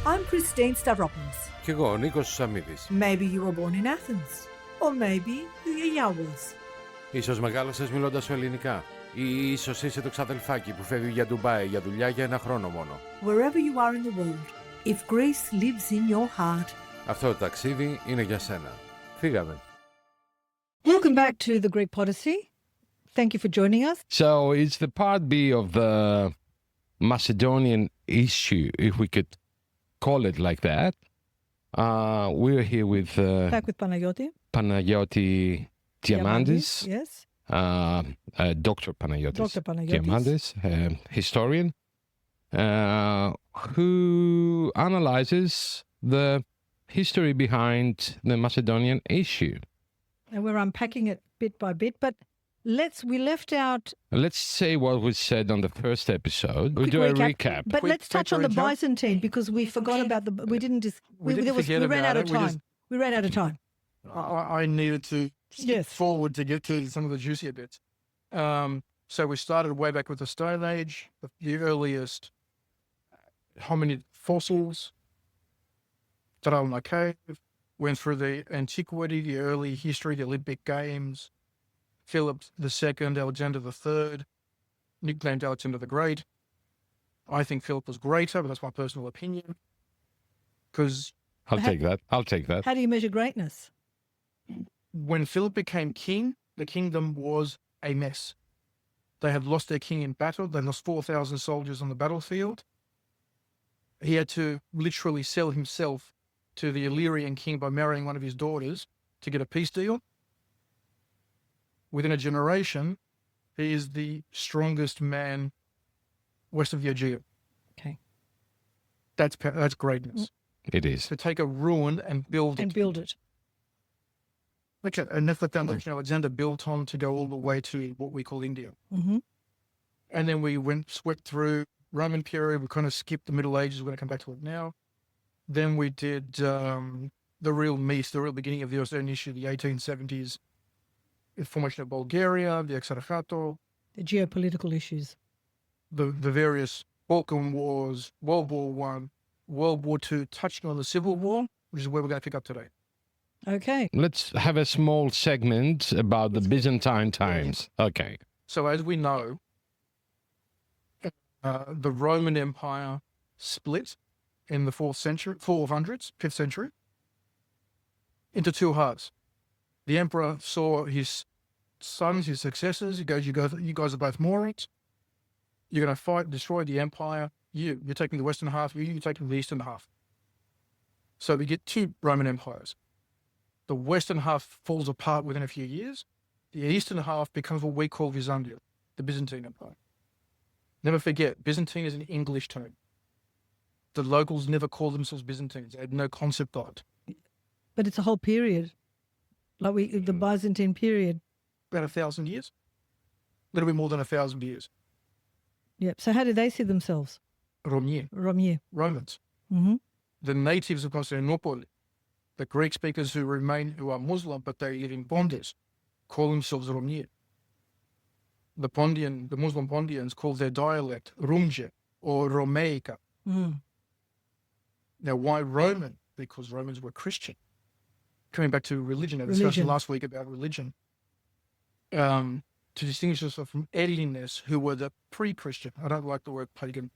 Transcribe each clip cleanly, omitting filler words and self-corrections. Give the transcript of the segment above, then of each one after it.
I'm Christine Stavropoulos. Κι εγώ, ο Νίκος Σαμίδης. Maybe you were born in Athens. Or maybe you're Yawers. Ίσως μεγάλωσες μιλώντας σου ελληνικά. Ή ίσως είσαι το ξαδελφάκι που φεύγει για Ντουμπάι για δουλειά για 1 χρόνο μόνο. Wherever you are in the world, if Greece lives in your heart. Αυτό το ταξίδι είναι για σένα. Φύγαμε. Welcome back to the Greek Podyssey. Thank you for joining us. So it's the part B of the Macedonian issue, if we could call it like that. We're here with Back with Panagiotis. Panagiotis Diamandis. Yes. Dr. Panagiotis Dr. Panagiotis. Diamandis, historian, who analyzes the history behind the Macedonian issue. And we're unpacking it bit by bit, but we left out... Let's say what was said on the first episode. We'll do a recap. But let's touch on the Byzantine, because we forgot about the... We didn't... We ran out of time. We ran out of time. I needed to skip forward to get to some of the juicier bits. So we started way back with the Stone Age, the earliest hominid fossils, Taralna Cave, went through the antiquity, the early history, the Olympic Games, Philip II, Alexander III, nicknamed Alexander the Great. I think Philip was greater, but that's my personal opinion. Because I'll take that. How do you measure greatness? When Philip became king, the kingdom was a mess. They had lost their king in battle. They lost 4,000 soldiers on the battlefield. He had to literally sell himself to the Illyrian king by marrying one of his daughters to get a peace deal. Within a generation, he is the strongest man west of the Aegean. Okay. That's greatness. It is. To take a ruin and build it. Okay, and that's the foundation Alexander built on to go all the way to what we call India. Mm-hmm. And then we swept through Roman period. We kind of skipped the Middle Ages. We're going to come back to it now. Then we did the real meat, the real beginning of the Australian issue, the 1870s, the formation of Bulgaria, the Exarchato. The geopolitical issues. The various Balkan wars, World War I, World War II, touching on the Civil War, which is where we're going to pick up today. Okay. Let's have a small segment about the Byzantine times. Okay. So as we know, the Roman Empire split in the 5th century, into two halves. The emperor saw his sons, his successors. He goes, you guys are both morons. You're going to fight and destroy the empire. You're taking the western half, you're taking the eastern half. So we get two Roman empires. The western half falls apart within a few years. The eastern half becomes what we call Byzantium, the Byzantine Empire. Never forget, Byzantine is an English term. The locals never called themselves Byzantines. They had no concept of it. But it's a whole period. The Byzantine period. About 1,000 years. A little bit more than 1,000 years. Yep. So how did they see themselves? Romani. Romans. Mm-hmm. The natives of Constantinople, the Greek speakers who are Muslim, but they live in bondage, call themselves Romani. The Muslim Pondians call their dialect Rumje or Romaica. Mm. Now, why Roman? Because Romans were Christian. Coming back to religion, I discussed last week about religion. To distinguish yourself from Hellenes, who were the pre-Christian. I don't like the word pagan.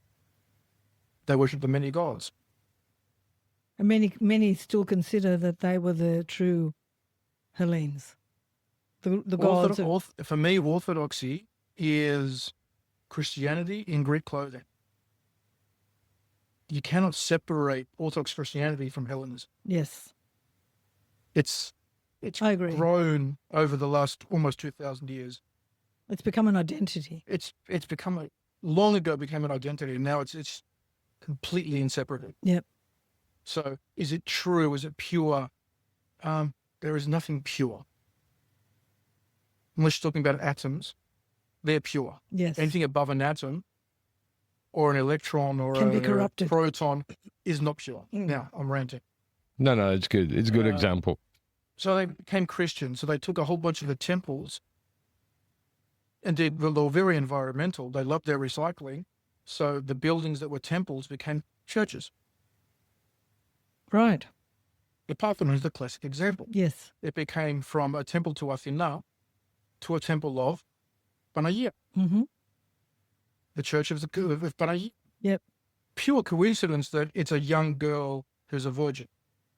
They worship the many gods. And many still consider that they were the true Hellenes. The gods. For me, Orthodoxy is Christianity in Greek clothing. You cannot separate Orthodox Christianity from Hellenism. Yes. It's I agree. Grown over the last almost 2,000 years. It's become an identity. It's become long ago became an identity, and now it's completely inseparable. Yep. So is it true? Is it pure? There is nothing pure. Unless you're talking about atoms, they're pure. Yes. Anything above an atom or an electron or a proton is not pure. Now, I'm ranting. No, it's good. It's a good example. So they became Christian. So they took a whole bunch of the temples and they were very environmental. They loved their recycling. So the buildings that were temples became churches. Right. The Parthenon is the classic example. Yes. It became from a temple to Athena to a temple of Panagia, Mm-hmm. the church of Panagia. Yep. Pure coincidence that it's a young girl who's a virgin.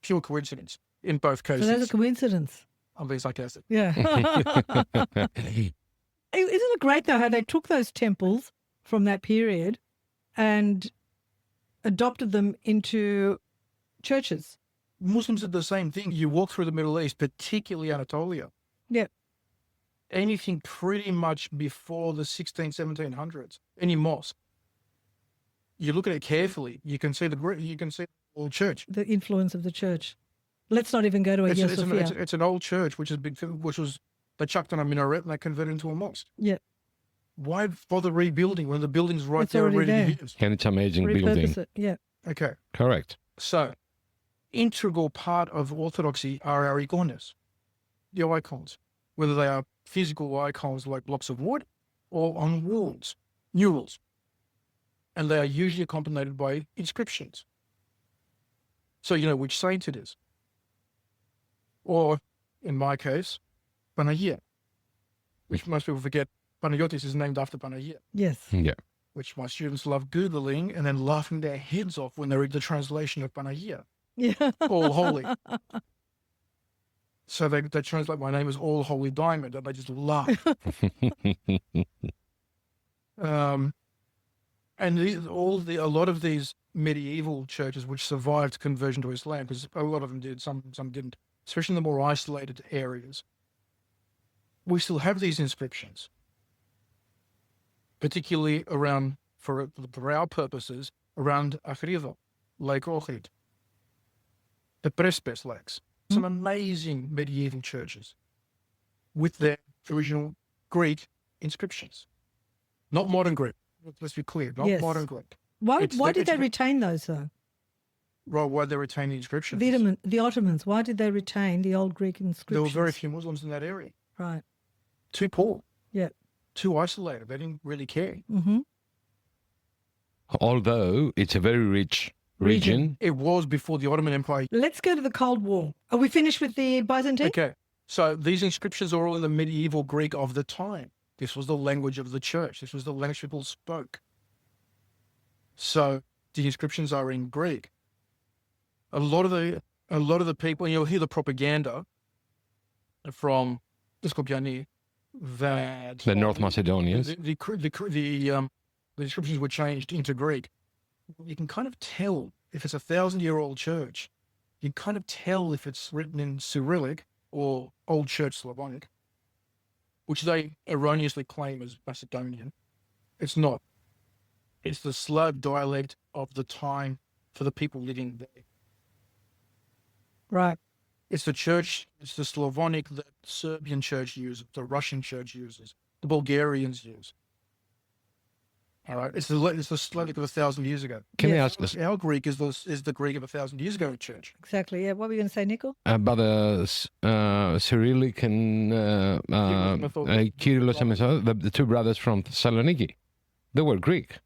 Pure coincidence in both So cases. that's a coincidence. I'm being sarcastic. Yeah. Isn't it great, though, how they took those temples from that period and adopted them into churches? Muslims did the same thing. You walk through the Middle East, particularly Anatolia. Yep. Anything pretty much before the 1700s, any mosque, you look at it carefully, you can see the old church. The influence of the church. Let's not even go to Hagia Sophia. It's an old church, which was they chucked on a minaret and they converted into a mosque. Yep. Why bother rebuilding when the building's right It's there already ready to there. be used? And it's amazing building. Repurpose it. Yeah. Okay, Correct. so integral part of orthodoxy are our ikones, the icons, whether they are physical icons like blocks of wood or on walls, murals, and they are usually accompanied by inscriptions. So you know which saint it is. Or, in my case, Panagia, which most people forget. Panayotis is named after Panagia, Yes. Yeah. which my students love Googling and then laughing their heads off when they read the translation of Panagia, Yeah. all holy. So they translate my name as All Holy Diamond, and they just laugh. And a lot of these medieval churches which survived conversion to Islam, because a lot of them did, some didn't, especially in the more isolated areas, we still have these inscriptions, particularly around, for our purposes, around Akhrido, Lake Ohrid, the Prespa lakes. Some amazing medieval churches with their original Greek inscriptions. Not modern Greek. Let's be clear, not Yes. modern Greek. Why It's did they the- retain those, though? Right, why they retain the inscriptions? The Ottomans, why did they retain the old Greek There inscriptions? were very few Muslims in that area. Right. Too poor, Yeah. too isolated. They didn't really care. Mm-hmm. Although it's a very rich region. It was before the Ottoman Empire. Let's go to the Cold War. Are we finished with the Byzantine? Okay, so these inscriptions are all in the medieval Greek of the time. This was the language of the church. This was the language people spoke. So the inscriptions are in Greek. A lot of the people, you'll hear the propaganda from the Skopjani that The North Macedonians. the inscriptions were changed into Greek. You can kind of tell if it's 1,000-year-old church. You can kind of tell if it's written in Cyrillic or Old Church Slavonic, which they erroneously claim as Macedonian. It's not. It's the Slav dialect of the time for the people living there. Right. It's the Slavonic that the Serbian church uses, the Russian church uses, the Bulgarians use. All right, it's the Slavic of 1,000 years ago. Can I Yes. ask this Our Greek is the Greek of 1,000 years ago in church. Exactly. Yeah. What were you going to say, Nico? about the Cyrillic and Kyrillos and Methodios, the two brothers from Thessaloniki? They were Greek,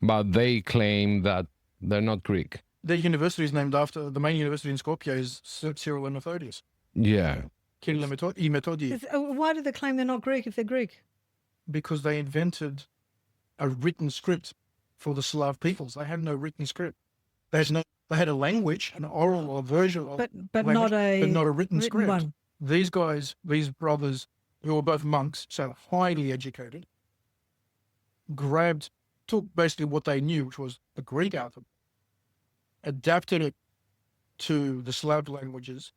but they claim that they're not Greek. The university is named after, the main university in Skopje is Cyril and Methodius. Yeah. Kirill and Methodius. Why do they claim they're not Greek if they're Greek? Because they invented a written script for the Slav peoples. They had no written script. They had a language, an oral or version of But language, not a but not a written script. one. These guys, these brothers, who were both monks, so highly educated, took basically what they knew, which was the Greek alphabet, adapted it to the Slav languages,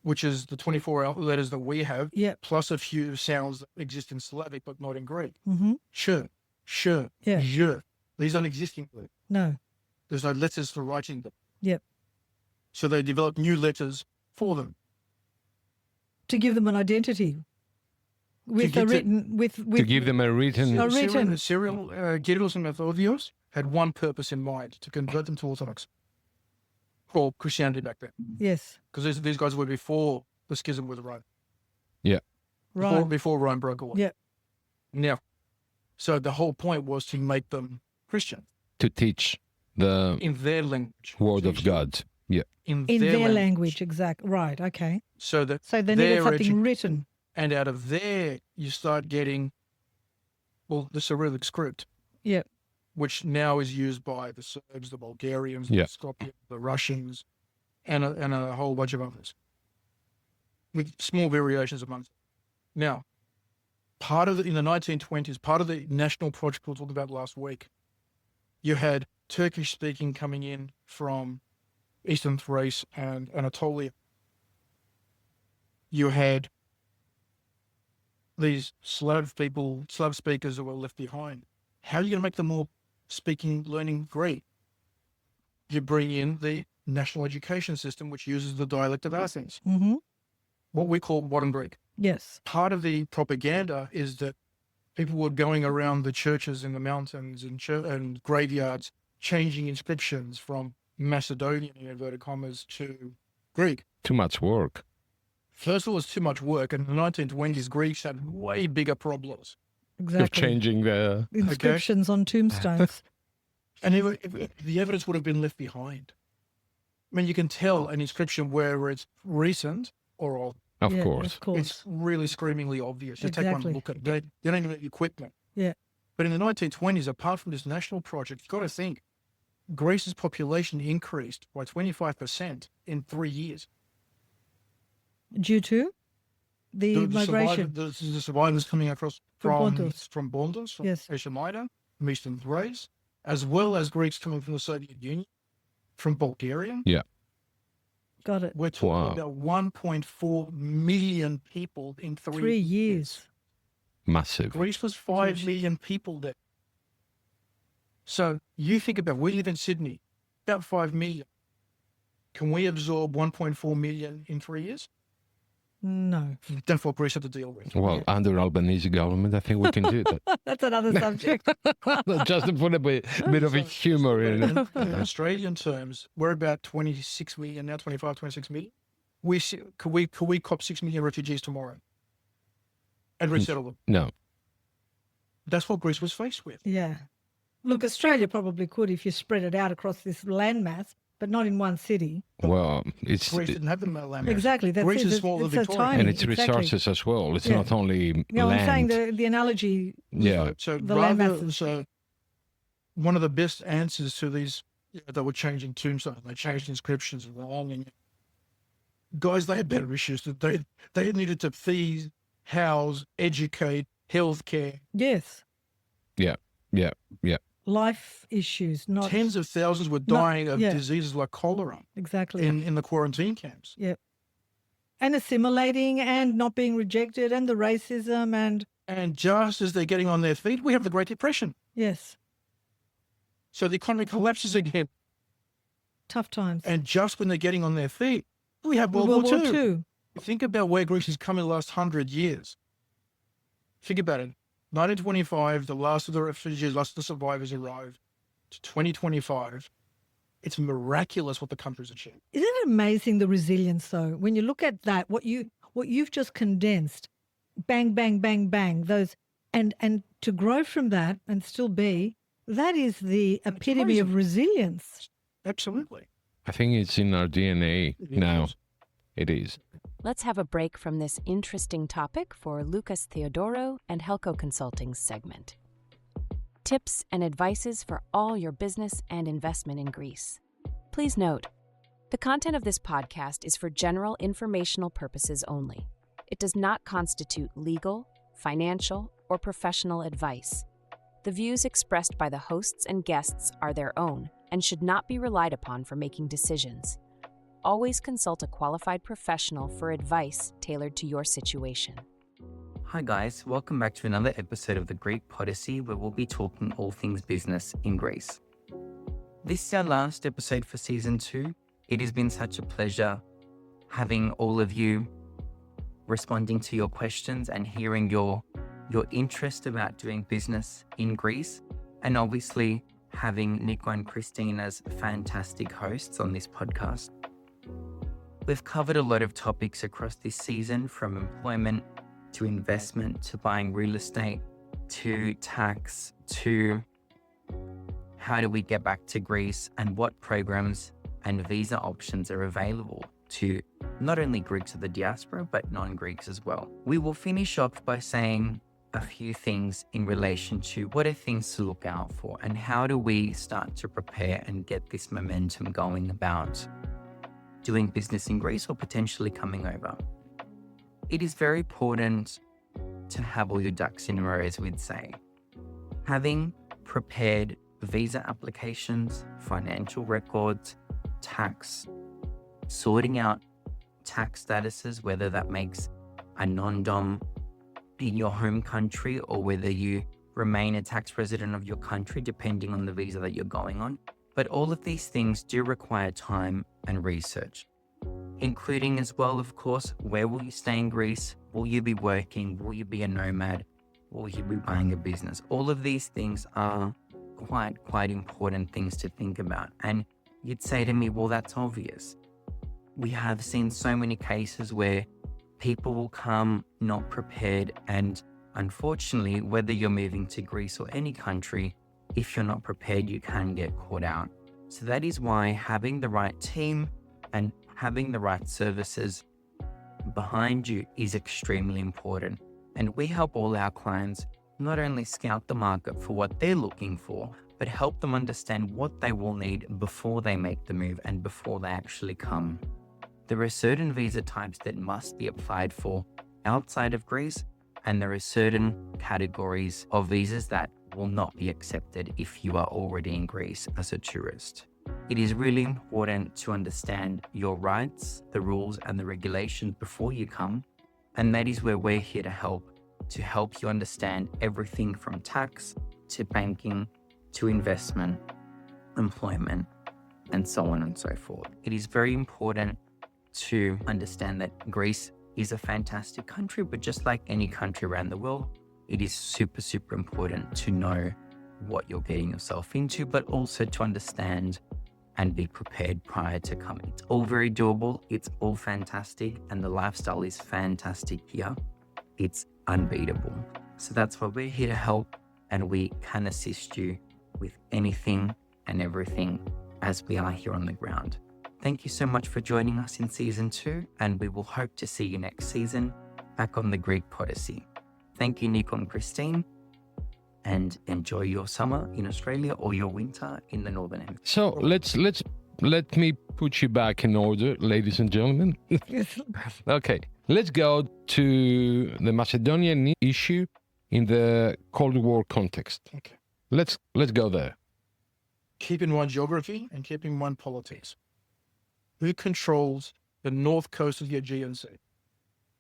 which is the 24 letters that we have, Yeah. plus a few sounds that exist in Slavic but not in Greek. Mm-hmm. Sh, Yeah. je. These don't exist in Greek. No. There's no letters for writing them. Yep. So they developed new letters for them. To give them an identity. With give a to- written with To give them a written. A written. Cyril, Kyrillos and Methodios had one purpose in mind, to convert them to Orthodox. Or Christianity back then. yes. Because these guys were before the schism with Rome. Right. Before Rome broke away. Yeah. Now, so the whole point was to make them Christian. To teach the in their language. word of God. Yeah. In their language, exact. Right, okay. So that So they needed their something written. and out of there, you start getting, well, the Cyrillic script, Yep. which now is used by the Serbs, the Bulgarians, Yeah. the Skopje, the Russians, and a whole bunch of others, with small variations amongst them. Now, part of it in the 1920s, part of the national project we were talking about last week, you had Turkish speaking coming in from Eastern Thrace and Anatolia. You had these Slav speakers who were left behind. How are you going to make them all learning Greek? You bring in the national education system, which uses the dialect of Athens, Mm-hmm. what we call modern Greek. Yes. Part of the propaganda is that people were going around the churches in the mountains and graveyards, changing inscriptions from Macedonian, in inverted commas, to Greek. Too much work. First of all, it's too much work. And in the 1920s, Greeks had way bigger problems. Exactly. Of changing the... Inscriptions on tombstones. And the evidence would have been left behind. I mean, you can tell an inscription where it's recent or old. Of Yeah, course. Of course. It's really screamingly obvious. You take Exactly. one look at it. They don't even have equipment. Yeah. But in the 1920s, apart from this national project, you've got to think, Greece's population increased by 25% in 3 years. Due to the migration. The survivors coming across From from Balkans, from Yes. Asia Minor, from Eastern Thrace, as well as Greeks coming from the Soviet Union, from Bulgaria. Yeah. Got it. We're talking Wow. about 1.4 million people in 3 years. Massive. Greece was 5 million people there. So you think about, we live in Sydney, about 5 million. Can we absorb 1.4 million in 3 years? No. That's what Greece had to deal with. Well, under Albanese government, I think we can do that. That's another subject. Just to put a bit of a humor in it. In Australian terms, we're about 26 million now, 25, 26 million. Could we cop 6 million refugees tomorrow and resettle them? No. That's what Greece was faced with. Yeah. Look, Australia probably could if you spread it out across this landmass, but not in one city. Well, it's... Greece didn't have the land. Exactly. That's Greece it. is smaller It's than so Victoria. tiny. And it's Exactly. resources as well. It's Yeah. not only Yeah, I'm saying land. the analogy. Yeah. So The land rather, masses. so one of the best answers to these that were changing tombstones, they changed inscriptions and wrong, and guys, they had better issues. That they needed to feed, house, educate, healthcare. Yes. Yeah. Life issues, not Tens of thousands were not- dying of yeah. diseases like cholera exactly. in the quarantine camps. And assimilating and not being rejected and the racism and And just as they're getting on their feet, we have the Great Depression. yes, So the economy collapses again. tough times. And just when they're getting on their feet, we have World War War II. II. Think about where Greece has come in the last 100 years. Think about it. 1925, the last of the refugees, last of the survivors arrived. To 2025, it's miraculous what the country's achieved. Isn't it amazing the resilience though? When you look at that, what you've just condensed, bang, bang, bang, bang, those and to grow from that and still be, that is the epitome of amazing. resilience. Absolutely. I think it's in our DNA now. It is. Let's have a break from this interesting topic for Lucas Theodoro and Helco Consulting's segment. Tips and advices for all your business and investment in Greece. Please note, the content of this podcast is for general informational purposes only. It does not constitute legal, financial, or professional advice. The views expressed by the hosts and guests are their own and should not be relied upon for making decisions. Always consult a qualified professional for advice tailored to your situation. Hi guys, welcome back to another episode of the Greek Podyssey, where we'll be talking all things business in Greece. This is our last episode for season 2. It has been such a pleasure having all of you responding to your questions and hearing your interest about doing business in Greece, and obviously having Nico and Christine as fantastic hosts on this podcast. We've covered a lot of topics across this season, from employment to investment to buying real estate to tax to how do we get back to Greece, and what programs and visa options are available to not only Greeks of the diaspora, but non-Greeks as well. We will finish off by saying a few things in relation to what are things to look out for and how do we start to prepare and get this momentum going about doing business in Greece or potentially coming over. It is very important to have all your ducks in a row, as we'd say. Having prepared visa applications, financial records, tax, sorting out tax statuses, whether that makes a non-dom in your home country or whether you remain a tax resident of your country, depending on the visa that you're going on. But all of these things do require time and research, including as well, of course, where will you stay in Greece? Will you be working? Will you be a nomad? Will you be buying a business? All of these things are quite important things to think about. And you'd say to me, well, that's obvious. We have seen so many cases where people will come not prepared, and unfortunately, whether you're moving to Greece or any country, if you're not prepared, you can get caught out. So that is why having the right team and having the right services behind you is extremely important. And we help all our clients not only scout the market for what they're looking for, but help them understand what they will need before they make the move and before they actually come. There are certain visa types that must be applied for outside of Greece, and there are certain categories of visas that will not be accepted if you are already in Greece as a tourist. It is really important to understand your rights, the rules, and the regulations before you come, and that is where we're here to help you understand everything from tax to banking to investment, employment, and so on and so forth. It is very important to understand that Greece is a fantastic country, but just like any country around the world, it is super important to know what you're getting yourself into, but also to understand and be prepared prior to coming. It's all very doable, it's all fantastic, and the lifestyle is fantastic here. It's unbeatable. So that's why we're here to help, and we can assist you with anything and everything as we are here on the ground. Thank you so much for joining us in season 2, and we will hope to see you next season back on the Greek Podyssey. Thank you, Nico and Christine, and enjoy your summer in Australia or your winter in the Northern Hemisphere. So let me put you back in order, ladies and gentlemen. Okay, let's go to the Macedonian issue in the Cold War context. Okay. Let's go there. Keep in mind geography and keep in mind politics. Who controls the north coast of the Aegean Sea,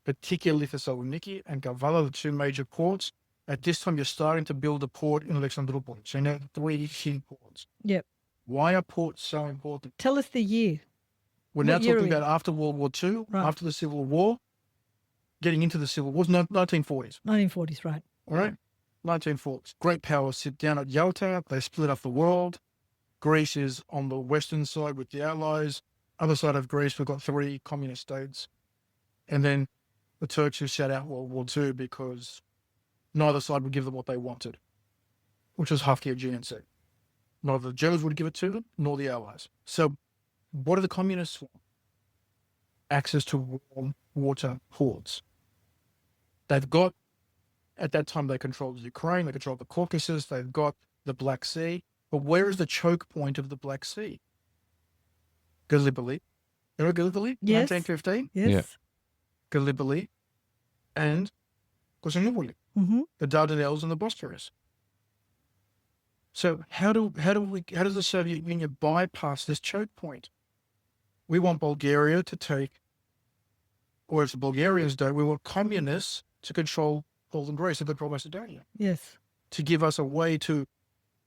particularly Thessaloniki and Kavala, the two major ports? At this time, you're starting to build a port in Alexandroupolis. So now 3 key ports. Yep. Why are ports so important? Tell us the year. We're now What year talking are we? about after World War II, Right. after the Civil War, getting into the Civil War, 1940s. 1940s, right. All right? 1940s. Great powers sit down at Yalta. They split up the world. Greece is on the western side with the Allies. Other side of Greece, we've got 3 communist states. And then the Turks who sat out World War II because neither side would give them what they wanted, which was half the Aegean Sea. Neither the Germans would give it to them, nor the Allies. So what do the communists want? Access to warm water ports. They've got, at that time, they controlled Ukraine, they controlled the Caucasus, they've got the Black Sea. But where is the choke point of the Black Sea? Gallipoli. You know Gallipoli? Yes. 1915? Yes. Yeah. Gallipoli and Constantinople, Mm-hmm. the Dardanelles and the Bosphorus. So how does the Soviet Union bypass this choke point? We want Bulgaria to take, or if the Bulgarians don't, we want communists to control Northern Greece and control Macedonia, Yes. to give us a way to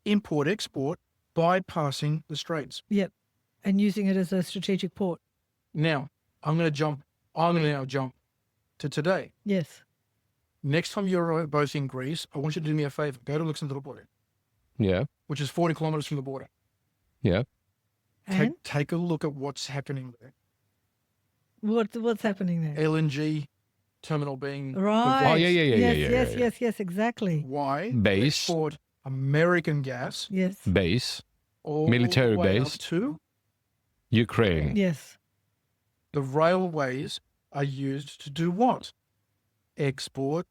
import, export, bypassing the straits. Yep. And using it as a strategic port. Now, I'm going to now jump to today. Yes. Next time you're both in Greece, I want you to do me a favor. Go to Alexandroupolis, Yeah, which is 40 kilometers from the border. yeah. And Take a look at what's happening there. what's happening there? LNG terminal being Right. Oh, yeah. Yes, exactly. Why? Base. Export American gas Yes. Base. all Military the way up base. to Ukraine. Yes. the railways are used to do what? Export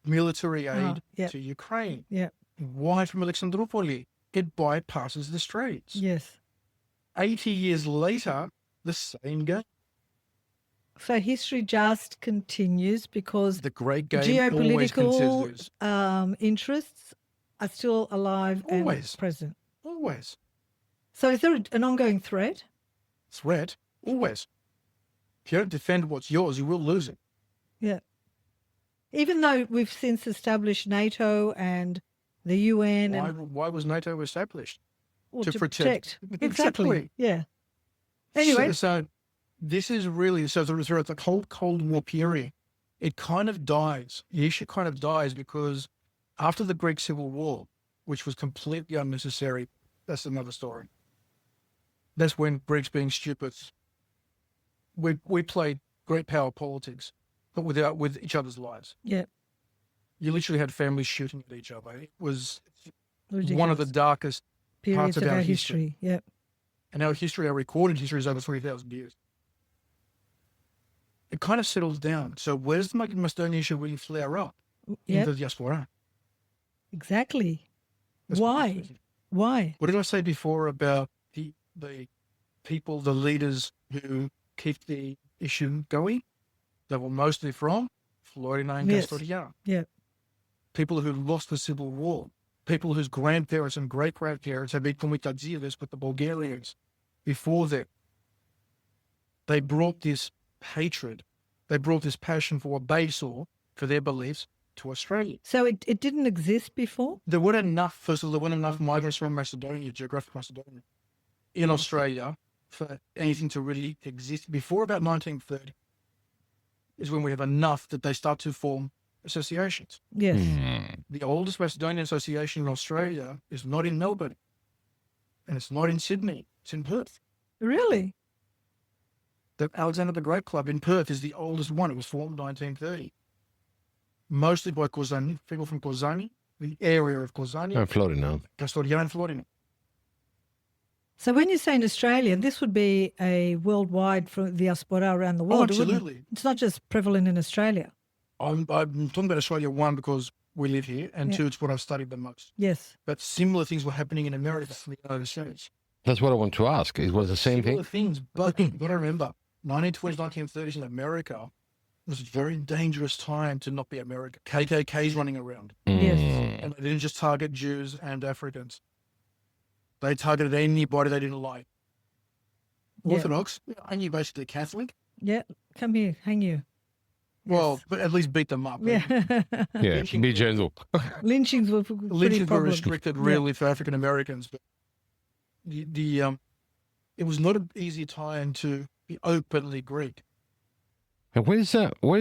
military aid Yep. to Ukraine. Yep. Why from Alexandroupoli? It bypasses the straits. Yes. 80 years later, the same game. So history just continues because The great game always geopolitical considers. interests are still alive Always. and present. Always. So is there an ongoing threat? Threat, always. If you don't defend what's yours, you will lose it. Yeah. Even though we've since established NATO and the UN Why was NATO established? well, to protect. Exactly. Exactly. Yeah. Anyway, So this is really, so throughout the whole Cold War period, it kind of dies. The issue kind of dies because after the Greek Civil War, which was completely unnecessary, that's another story. That's when Greeks being stupid, we played great power politics, but with each other's lives. yeah. You literally had families shooting at each other. It was Ridiculous. one of the darkest periods of of our our history. history. Yeah. And our history, our recorded history, is over 3,000 years. It kind of settles down. So where's the Macedonian issue really flare up? Yeah. In the Diaspora. Exactly. That's what I'm saying. Why? What did I say before about the people, the leaders who keep the issue going? They were mostly from Florida and Yes. Castoria. Yeah. People who lost the Civil War. People whose grandparents and great-grandparents had been komitadzivas with the Bulgarians before them. They brought this hatred, they brought this passion for what they saw, for their beliefs, to Australia. So it didn't exist before? There weren't enough, first of all, there weren't enough migrants from Macedonia, geographic Macedonia, in Australia for anything to really exist. Before about 1930 is when we have enough that they start to form associations. Yes. The oldest Macedonian association in Australia is not in Melbourne, and it's not in Sydney, it's in Perth. Really? The Alexander the Great Club in Perth is the oldest one. It was formed in 1930. Mostly by Kozani, people from Kozani, the area of Kozani, I'm floating now. Castoria and Florida. So when you say in Australia, this would be a worldwide for the diaspora around the world. wouldn't it? Absolutely. It's not just prevalent in Australia. I'm talking about Australia, one, because we live here, and Yeah. two, it's what I've studied the most. Yes. But similar things were happening in America and the United States. That's what I want to ask. It was the same Similar thing. things, but you've got to remember, 1920s, 1930s in America was a very dangerous time to not be American. KKK's running around. Yes. And they didn't just target Jews and Africans. They targeted anybody they didn't like. Yeah. Orthodox, and you basically Catholic. Yeah. Come here. Hang you. Well, but at least beat them up. Yeah. Yeah, Lynching be gentle. Lynchings were pretty Lynchings were problem. restricted really for African Americans, but it was not an easy time to be openly Greek. And what is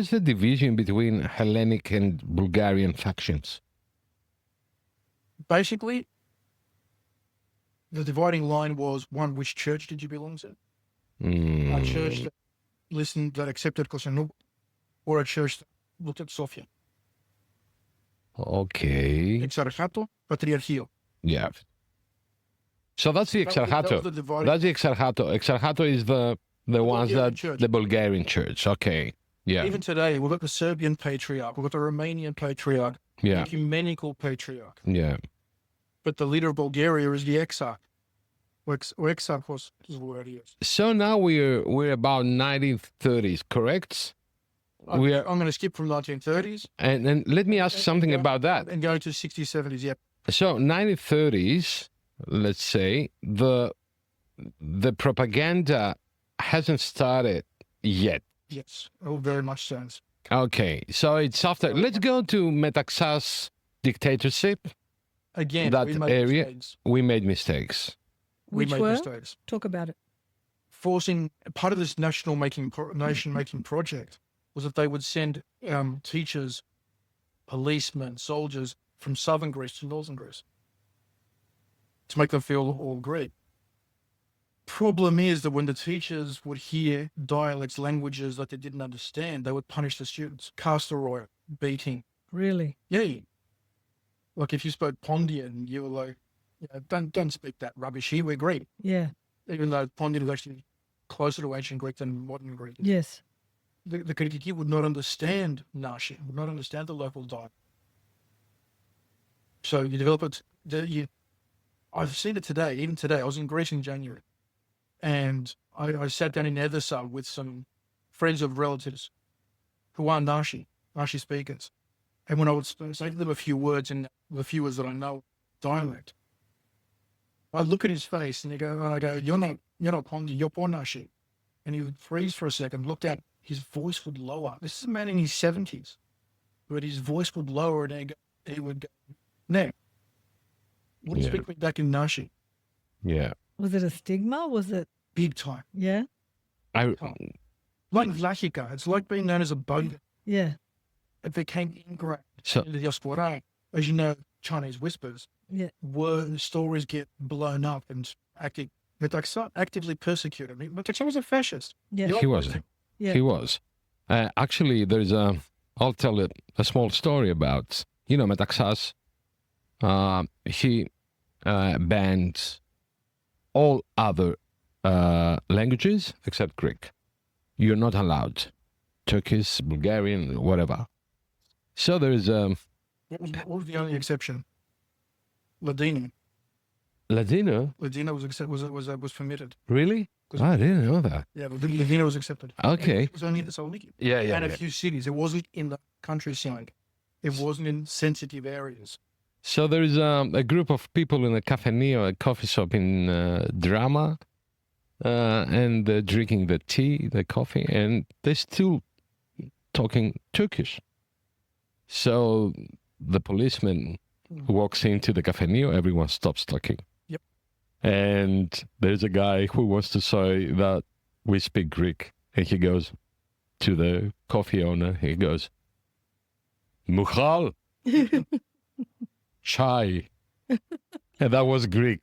the division between Hellenic and Bulgarian factions? Basically, the dividing line was, one, which church did you belong to? A church that accepted Constantinople, or a church that looked at Sofia. Okay. Exarchato, Patriarchio. Yeah. So that's the That was Exarchato. the dividing. That's the Exarchato. Exarchato is the ones Bulgarian that church. the Bulgarian church. Okay. Yeah. Even today, we've got the Serbian Patriarch, we've got the Romanian Patriarch, Yeah. the Ecumenical Patriarch. Yeah. But the leader of Bulgaria is the Exarch. Or Exarch was the word he used. So now we're about 1930s, correct? I'm We are, going to skip from 1930s and let me ask something about that. and go to 60s, 70s. Yep. So 1930s, let's say the propaganda hasn't started yet. Yes. Oh, very much sense. Okay, so it's after. Let's go to Metaxas dictatorship. Again, That we made area- mistakes. We made mistakes. We Which made were? mistakes. Talk about it. Forcing part of this nation-making project was that they would send teachers, policemen, soldiers from southern Greece to northern Greece to make them feel all Greek. Problem is that when the teachers would hear dialects, languages that they didn't understand, they would punish the students. Castor oil, beating. Really? Yeah. Like if you spoke Pondian, you were like, don't speak that rubbish here. We're Greek, Yeah. even though Pondian is actually closer to ancient Greek than modern Greek. Yes. The Kritiki would not understand Nashi, would not understand the local dialect. So you develop it. I've seen it today. Even today, I was in Greece in January, and I sat down in Edessa with some friends of relatives who are Nashi speakers. And when I would say to them a few words in the few words that I know dialect, I look at his face and I go, you're not Pondi, you're Nashi. And he would freeze for a second, looked at, his voice would lower. This is a man in his 70s, but his voice would lower and he would go, no. Wouldn't speak me back in Nashi. Yeah. Was it a stigma? Was it? Big time. Yeah. Like Vlachika, it's like being known as a bogan. Yeah. It became ingrained So- in the Diaspora. As you know, Chinese whispers, Yeah. stories get blown up and actively persecuted. Metaxa was a fascist. Yeah. He was. Yeah. He was. Actually, there's I'll tell a small story about, Metaxas. He banned all other languages except Greek. You're not allowed Turkish, Bulgarian, whatever. So there's What was the only exception? Ladino. Ladino. Ladino was permitted. Really? Because- I didn't know that. Yeah, but Ladino was accepted. Okay. It was only in Thessaloniki. Yeah, And a few cities. It wasn't in the countryside. It wasn't in sensitive areas. So there is a group of people in a cafeneo, a coffee shop in Drama, and they're drinking the tea, the coffee, and they're still talking Turkish. So the policeman walks into the cafeneo, everyone stops talking. Yep. And there's a guy who wants to say that we speak Greek, and he goes to the coffee owner, he goes, Mukhal. Chai. And that was Greek.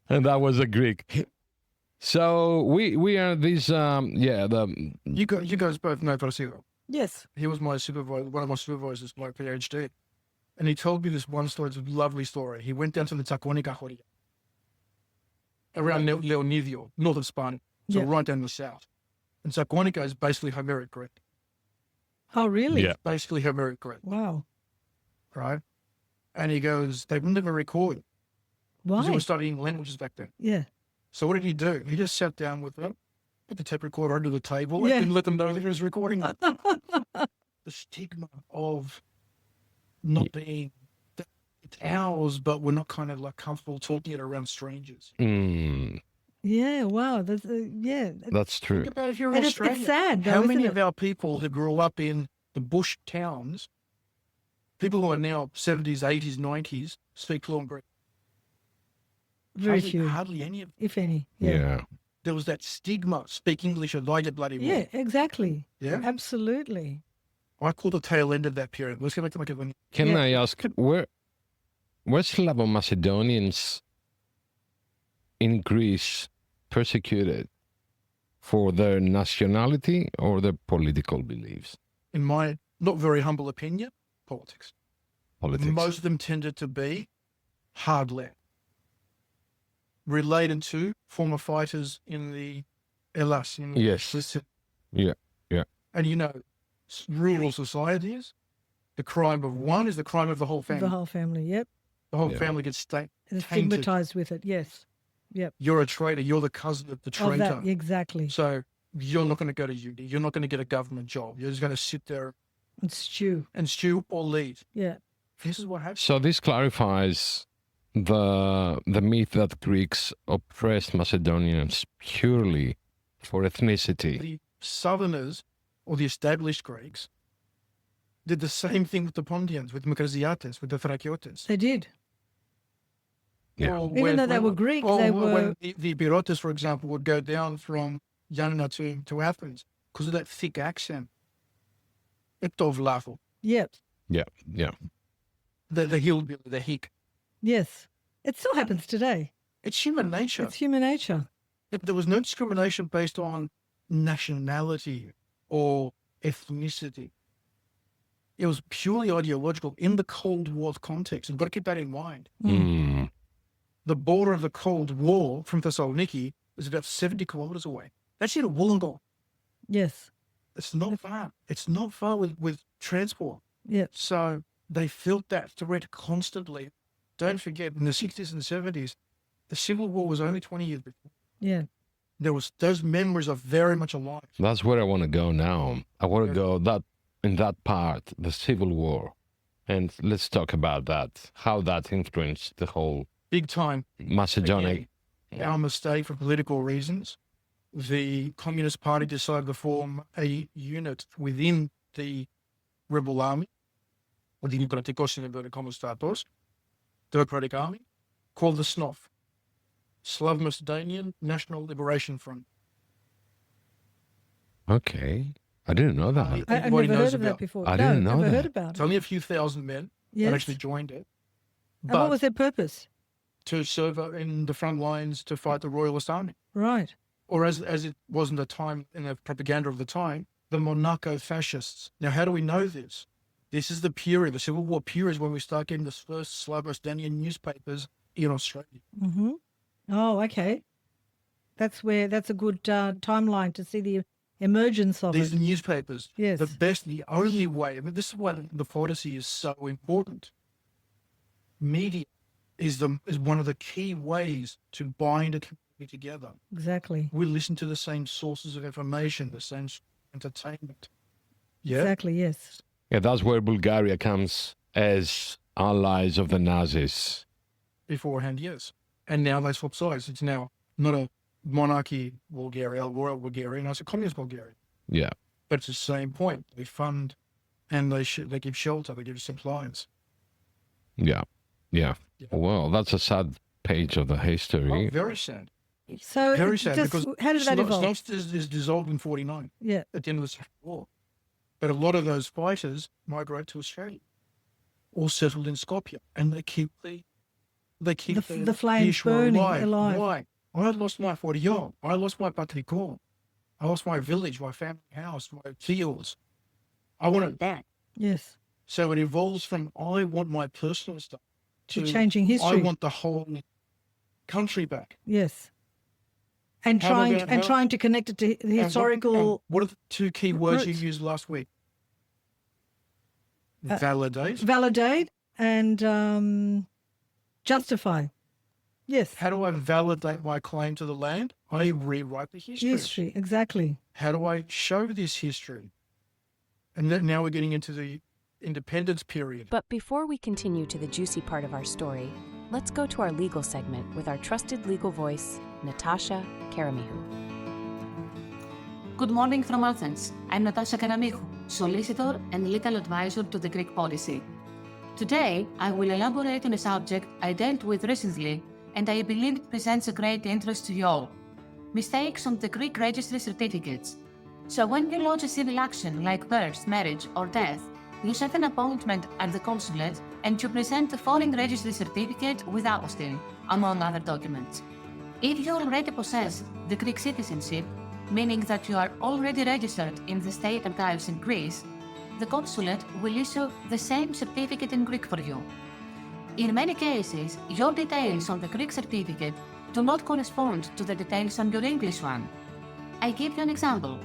And that was a Greek. So we are these You guys both know Podyssey. Yes. He was my supervisor, one of my supervisors for my PhD. And he told me this one story, it's a lovely story. He went down to the Tsakonika Horia, around Leonidio, north of Spain, so Yeah. right down the south. And Tsakonika is basically Homeric Greek. Oh, really? Yeah. Basically Homeric Greek, Wow. right? And he goes, they wouldn't even record because Why? he was studying languages back then. Yeah. So what did he do? He just sat down with them, put the tape recorder under the table, Yeah. and let them know that he was recording it. The stigma of not being, it's ours, but we're not kind of like comfortable talking it around strangers. Yeah. Wow. That's that's true. Think about if you're in And Australia. it's sad, though, How isn't many it? of our people who grew up in the bush towns, people who are now 70s, 80s, 90s, speak fluent Greek? Very few, Hardly any of them. if any. Yeah. There was that stigma, speak English or die get bloody well. Yeah. Exactly. Yeah. Absolutely. I call the tail end of that period. Let's go back to Macedonia. Can Yeah. I ask were Slavo-Macedonians in Greece persecuted for their nationality or their political beliefs? In my not very humble opinion, politics. Politics. Most of them tended to be hard left, related to former fighters in the Elas. In the Yes. Yeah. And rural societies, the crime of one is the crime of the whole family. The whole family. Yep. The whole Yeah. family gets And tainted. stigmatized with it. Yes. You're a traitor. You're the cousin of the Of traitor. that. Exactly. So you're not going to go to uni. You're not going to get a government job. You're just going to sit there And stew. and stew or lead. Yeah. This is what happens. So this clarifies the myth that Greeks oppressed Macedonians purely for ethnicity. The Southerners or the established Greeks did the same thing with the Pontians, with Mikrasiates, with the Thrakiotes. They did. Yeah. Or Even though they were Greek, they were. When the Epirotes, for example, would go down from Yanina to Athens because of that thick accent. Ektovlafo, Yep. Yeah. the hillbilly, the hick. Yes. It still happens today. It's human nature. It's human nature. If there was no discrimination based on nationality or ethnicity, It was purely ideological in the Cold War context. And you've got to keep that in mind. Mm. The border of the Cold War from Thessaloniki is about 70 kilometers away. That's in Wollongong. Yes. It's not far. It's not far with transport. Yeah. So they felt that threat constantly. Don't forget, in the 60s and 70s, the Civil War was only 20 years before. Yeah. Those memories are very much alive. That's where I want to go now. I want to go in that part, the Civil War. And let's talk about that, how that influenced the whole Big time. Macedonian. Again, our mistake for political reasons. The Communist Party decided to form a unit within the rebel army, or the Democratic Army, called the SNOF, Slav Macedonian National Liberation Front. Okay. I didn't know that. I Everybody never knows heard of that about it. before. I didn't know never that. heard about It's it. only a few thousand men Yes. that actually joined it. And what But was their purpose? to serve in the front lines to fight the Royalist Army. Right. Or as it was in the time, in the propaganda of the time, the monarcho-fascists. Now, how do we know this? This is the period, the Civil War period, is when we start getting the first Slav Macedonian newspapers in Australia. Mm-hmm. Oh, okay. That's a good timeline to see the emergence of These it. newspapers, Yes. the only way, I mean, this is why the Podyssey is so important. Media is one of the key ways to bind a community together. Exactly. We listen to the same sources of information, the same entertainment. Yeah. Exactly, yes. Yeah, that's where Bulgaria comes as allies of the Nazis. Beforehand, yes. And now they swap sides. It's now not a monarchy Bulgaria, royal Bulgaria, now it's a communist Bulgaria. Yeah. But it's the same point. They fund and they give shelter, they give supplies. Yeah. Yeah. Yeah. Well, that's a sad page of the history. Oh, very sad. So Very sad because how did that evolve? SNOF is dissolved in 49 Yeah. at the end of the Civil War. But a lot of those fighters migrate to Australia or settled in Skopje, and they keep the flames issue burning alive. alive. Why? I lost my Fortillon. I lost my Patricon. I lost my village, my family house, my fields. I want it back. Yes. So it evolves from I want my personal stuff To changing history. I want the whole country back. Yes. And trying to connect it to the historical. What are the two key words you roots. used last week? Validate. Validate and justify. Yes. How do I validate my claim to the land? I rewrite the history. History, exactly. How do I show this history? And then now we're getting into the independence period. But before we continue to the juicy part of our story, let's go to our legal segment with our trusted legal voice, Natasha Karamihu. Good morning from Athens. I'm Natasha Karamihu, solicitor and legal advisor to the Greek Podyssey. Today, I will elaborate on a subject I dealt with recently and I believe it presents a great interest to you all. Mistakes on the Greek registry certificates. So when you launch a civil action like birth, marriage or death, you set an appointment at the consulate and you present a foreign registry certificate with apostille, among other documents. If you already possess the Greek citizenship, meaning that you are already registered in the state archives in Greece, the consulate will issue the same certificate in Greek for you. In many cases, your details on the Greek certificate do not correspond to the details on your English one. I give you an example.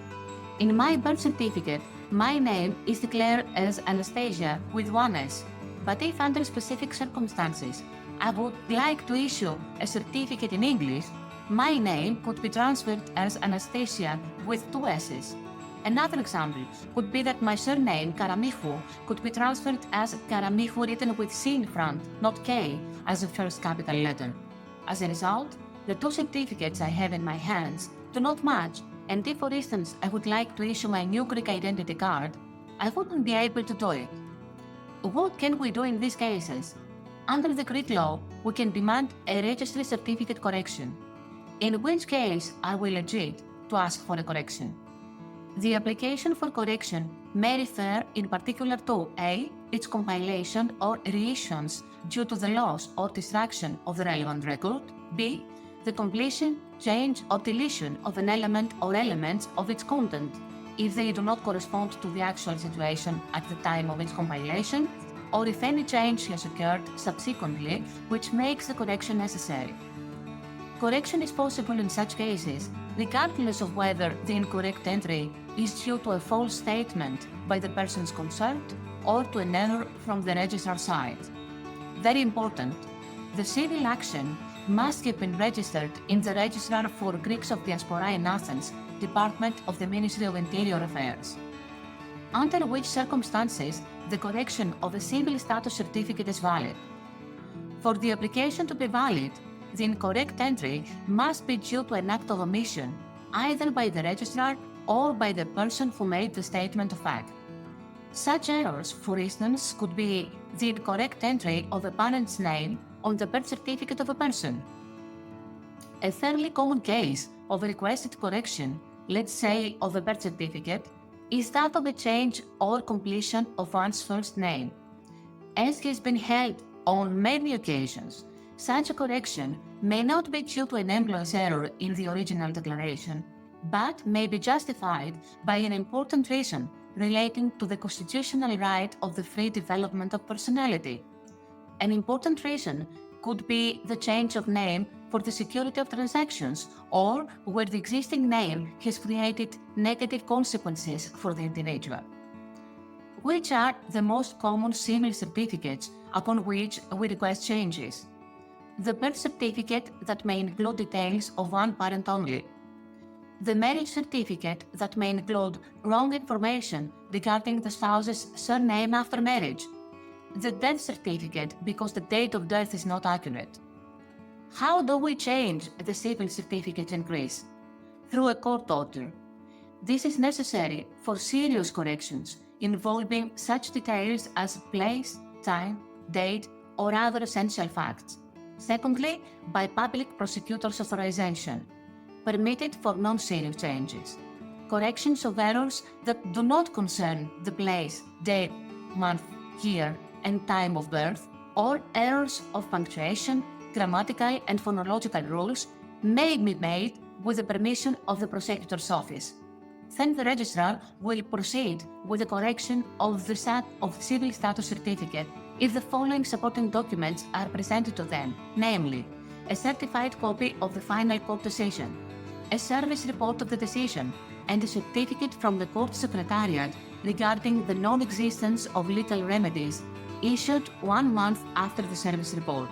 In my birth certificate, my name is declared as Anastasia with one S, but if under specific circumstances I would like to issue a certificate in English, my name could be transferred as Anastasia with two S's. Another example would be that my surname, Karamihu, could be transferred as Karamihu written with C in front, not K, as the first capital letter. As a result, the two certificates I have in my hands do not match, and if, for instance, I would like to issue my new Greek identity card, I wouldn't be able to do it. What can we do in these cases? Under the Greek law, we can demand a registry certificate correction. In which case are we legit to ask for a correction? The application for correction may refer in particular to A. its compilation or reissuance due to the loss or destruction of the relevant record, B. the completion, change or deletion of an element or elements of its content, if they do not correspond to the actual situation at the time of its compilation, or if any change has occurred subsequently which makes the correction necessary. Correction is possible in such cases, regardless of whether the incorrect entry is due to a false statement by the persons concerned or to an error from the registrar side. Very important, the civil action must have been registered in the Registrar for Greeks of Diaspora in Athens, Department of the Ministry of Interior Affairs. Under which circumstances the correction of a civil status certificate is valid. For the application to be valid, the incorrect entry must be due to an act of omission, either by the registrar or by the person who made the statement of fact. Such errors, for instance, could be the incorrect entry of a parent's name on the birth certificate of a person. A fairly common case of a requested correction, let's say of a birth certificate, is that of a change or completion of one's first name. As has been held on many occasions, such a correction may not be due to an employee's error in the original declaration, but may be justified by an important reason relating to the constitutional right of the free development of personality. An important reason could be the change of name for the security of transactions, or where the existing name has created negative consequences for the individual. Which are the most common civil certificates upon which we request changes? The birth certificate that may include details of one parent only. The marriage certificate that may include wrong information regarding the spouse's surname after marriage. The death certificate because the date of death is not accurate. How do we change the civil certificate in Greece? Through a court order. This is necessary for serious corrections involving such details as place, time, date, or other essential facts. Secondly, by public prosecutor's authorization, permitted for non-serious changes. Corrections of errors that do not concern the place, date, month, year, and time of birth, or errors of punctuation, grammatical and phonological rules may be made with the permission of the prosecutor's office. Then the registrar will proceed with the correction of the civil status certificate if the following supporting documents are presented to them, namely, a certified copy of the final court decision, a service report of the decision, and a certificate from the court secretariat regarding the non-existence of legal remedies issued 1 month after the service report.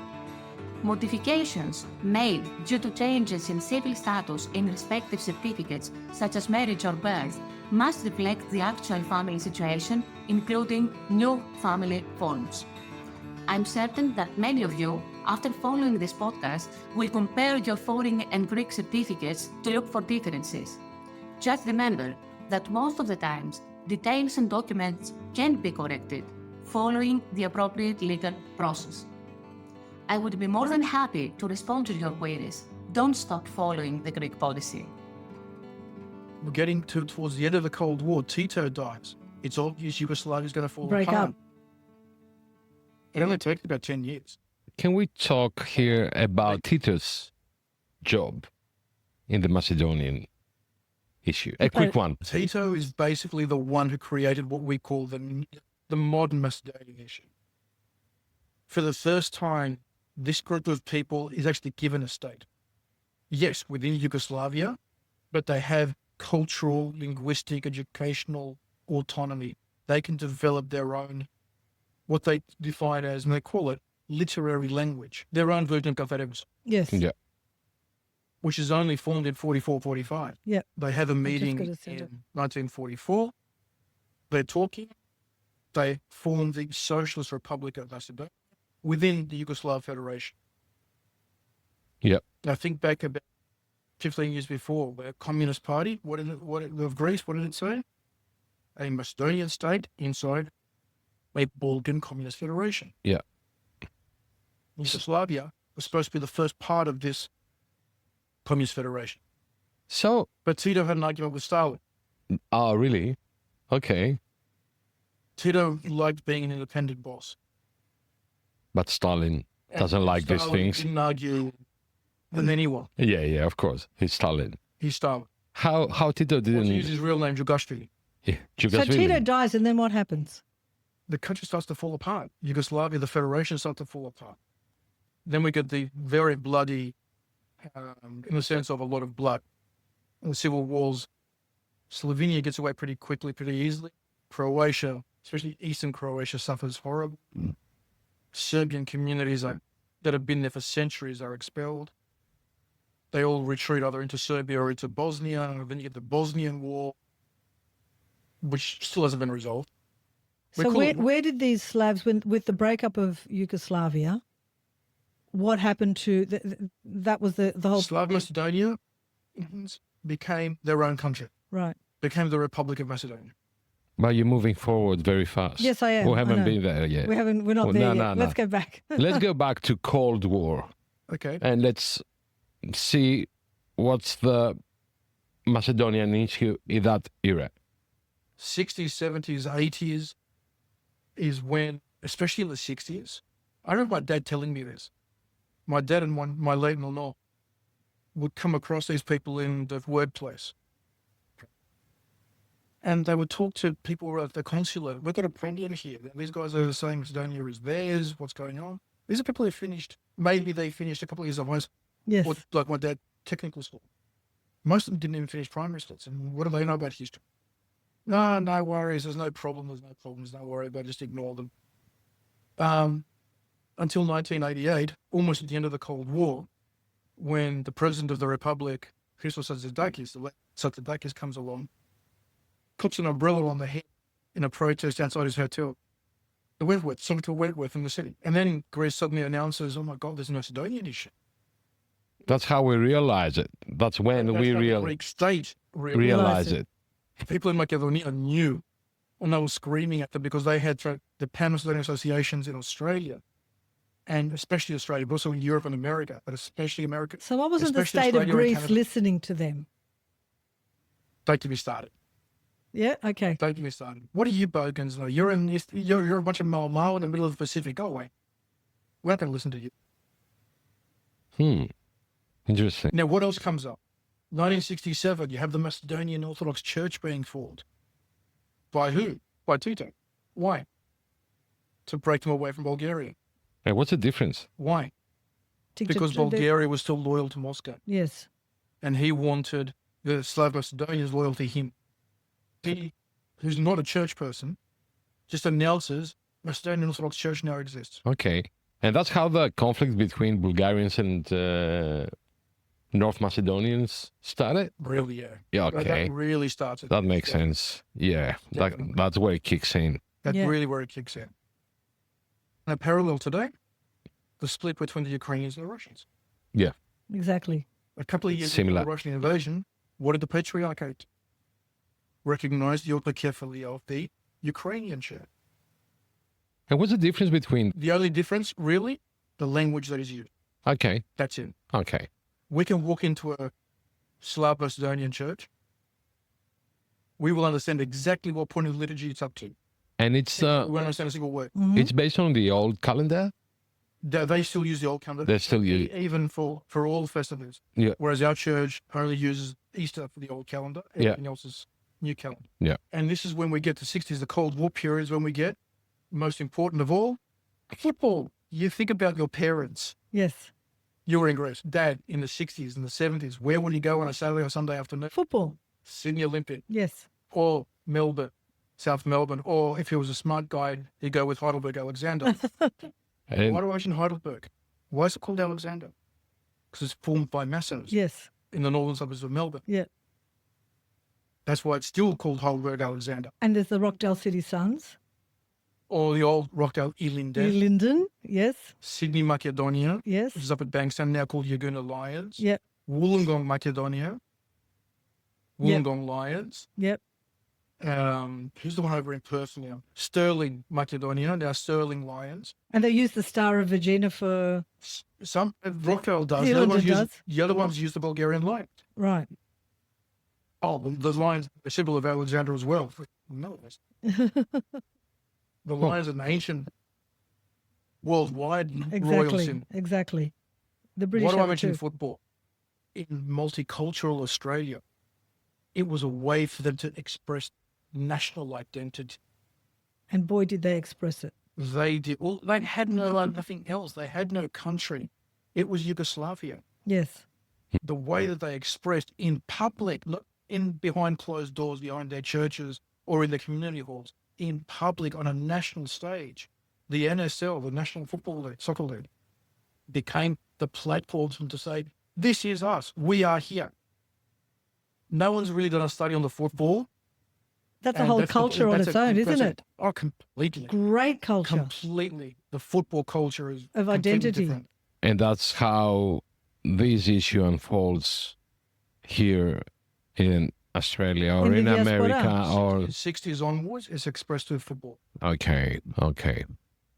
Modifications made due to changes in civil status in respective certificates, such as marriage or birth, must reflect the actual family situation, including new family forms. I'm certain that many of you, after following this podcast, will compare your foreign and Greek certificates to look for differences. Just remember that most of the times, details and documents can be corrected following the appropriate legal process. I would be more than happy to respond to your queries. Don't stop following the Greek Podyssey. We're getting towards the end of the Cold War. Tito dies. It's obvious Yugoslavia is going to fall Break apart. up. It only takes about 10 years. Can we talk here about Tito's job in the Macedonian issue? A quick one. Tito is basically the one who created what we call the modern Macedonian issue. For the first time, this group of people is actually given a state. Yes, within Yugoslavia, but they have cultural, linguistic, educational autonomy. They can develop their own, what they define as, and they call it, literary language, their own version of Kafarevis, Yes. Yeah. which is only formed in 44-45. Yeah. They have a meeting gonna say in that. 1944. They're talking. They form the Socialist Republic of Macedonia within the Yugoslav Federation. Yep. Now think back about 15 years before, where Communist Party, of Greece, what did it say? A Macedonian state inside a Balkan Communist Federation. Yeah. Yugoslavia was supposed to be the first part of this Communist Federation. So, But Tito had an argument with Stalin. oh, really? Okay. Tito liked being an independent boss. But Stalin doesn't like these Stalin things. didn't argue with anyone. Yeah, of course. He's Stalin. He's Stalin. How Tito He used didn't... his real name, Jugashvili. Yeah, So Tito Yugoslavia. dies, and then what happens? The country starts to fall apart. Yugoslavia, the federation, starts to fall apart. Then we get the very bloody, in the sense of a lot of blood, the civil wars. Slovenia gets away pretty quickly, pretty easily. Croatia, especially Eastern Croatia, suffers horribly. Serbian communities that have been there for centuries are expelled. They all retreat either into Serbia or into Bosnia. Then you get the Bosnian War, which still hasn't been resolved. So where did these Slavs, with the breakup of Yugoslavia, what happened to that? Was the whole Slav Macedonia became their own country, right? became the Republic of Macedonia. But you're moving forward very fast. Yes, I am. We I haven't know. been there yet. We're not Oh, there no, yet. no, Let's go back. Let's go back to Cold War Okay. and let's see what's the Macedonian issue in that era. 60s, 70s, 80s is when, especially in the 60s, I remember my dad telling me this. My dad and my late in-law would come across these people in the workplace. And they would talk to people at the consulate. We've got a problem here. These guys are saying Macedonia is theirs. What's going on? These are people who finished, maybe they finished a couple of years of high school, Yes. or like my dad, technical school. Most of them didn't even finish primary schools. And what do they know about history? No worries. There's no problem. There's no problems. Don't worry about it. Just ignore them. Until 1988, almost at the end of the Cold War, when the president of the Republic, Christos Zatzidakis comes along, puts an umbrella on the head in a protest outside his hotel. The Wentworth, something to Wentworth in the city. And then Greece suddenly announces, oh my God, there's a Macedonian issue. That's how we realize it. That's when That's we how the Greek state realize it. People in Macedonia knew, and they were screaming at them because they had the Pan-Macedonian associations in Australia, and especially Australia, but also in Europe and America, but especially America. So what wasn't the especially state of Australia and Greece Canada. listening to them? Don't get me started. Yeah. Okay. Don't get me started. What do you Balkans know? You're a bunch of Mau in the middle of the Pacific. Go away. We're not going to listen to you. Interesting. Now, what else comes up? 1967, you have the Macedonian Orthodox Church being formed. By who? By Tito. Why? To break them away from Bulgaria. Hey, what's the difference? Why? Because Bulgaria was still loyal to Moscow, Yes. and he wanted the Slav Macedonians loyal to him. He, who's not a church person, just announces Macedonian Orthodox Church now exists. Okay. And that's how the conflict between Bulgarians and North Macedonians started? Really, yeah. Yeah, okay. That really starts it. That makes sense. Yeah, that's where it kicks in. That's Yeah. really where it kicks in. And a parallel today, the split between the Ukrainians and the Russians. Yeah. Exactly. A couple of years Similar. after the Russian invasion, what did the Patriarchate recognize? The autocephaly of the Ukrainian church. And what's the difference between... The only difference, really, the language that is used. Okay, That's it. okay. We can walk into a Slav Macedonian church. We will understand exactly what point of liturgy it's up to. And it's We won't understand a single word. Mhm. it's based on the old calendar? They still use the old calendar. They still use... Even for all festivals. Yeah. Whereas our church only uses Easter for the old calendar. Yeah. Everything else is new calendar. Yeah. And this is when we get to 60s, the Cold War period is when we get, most important of all, football. You think about your parents. Yes. You were in Greece. Dad, in the 60s and the 70s, where would he go on a Saturday or Sunday afternoon? Football. Sydney Olympic Yes. or Melbourne, South Melbourne. Or if he was a smart guy, he'd go with Heidelberg Alexander. And Why do I mention Heidelberg? Why is it called Alexander? Because it's formed by Masons Yes. in the northern suburbs of Melbourne. Yeah. That's why it's still called Heidelberg Alexander. And there's the Rockdale City Suns. Or the old Rockdale Elinden. Linden. Yes. Sydney Macedonia, Yes. which is up at Bankstown, now called Yaguna Lions. Yep. Wollongong Macedonia. Wollongong Lions. Yep. Who's the one over in Perth now? Stirling Macedonia, now Stirling Lions. And they use the Star of Virginia for Some Rockdale does. The Elinden other, ones use, does. the other ones use the Bulgarian lion. right. Oh, the lions, a symbol of Alexander as well. No, the lions are an ancient worldwide royal Exactly. symbol. Exactly. The British. Why do I have it mention too. football? In multicultural Australia, it was a way for them to express national identity. And boy, did they express it. They did. Well, they had nothing else. They had no country. It was Yugoslavia. Yes. The way that they expressed in public, not in behind closed doors, behind their churches or in their community halls, in public on a national stage, the NSL, the National Football League, Soccer League, became the platform for them to say, this is us. We are here. No one's really done a study on the football. That's a whole culture on its own, isn't it? Oh, completely. Great culture. Completely. The football culture is Of completely identity. different. And that's how this issue unfolds here in Australia or In in the diaspora. America or 60s onwards is expressed through football. okay.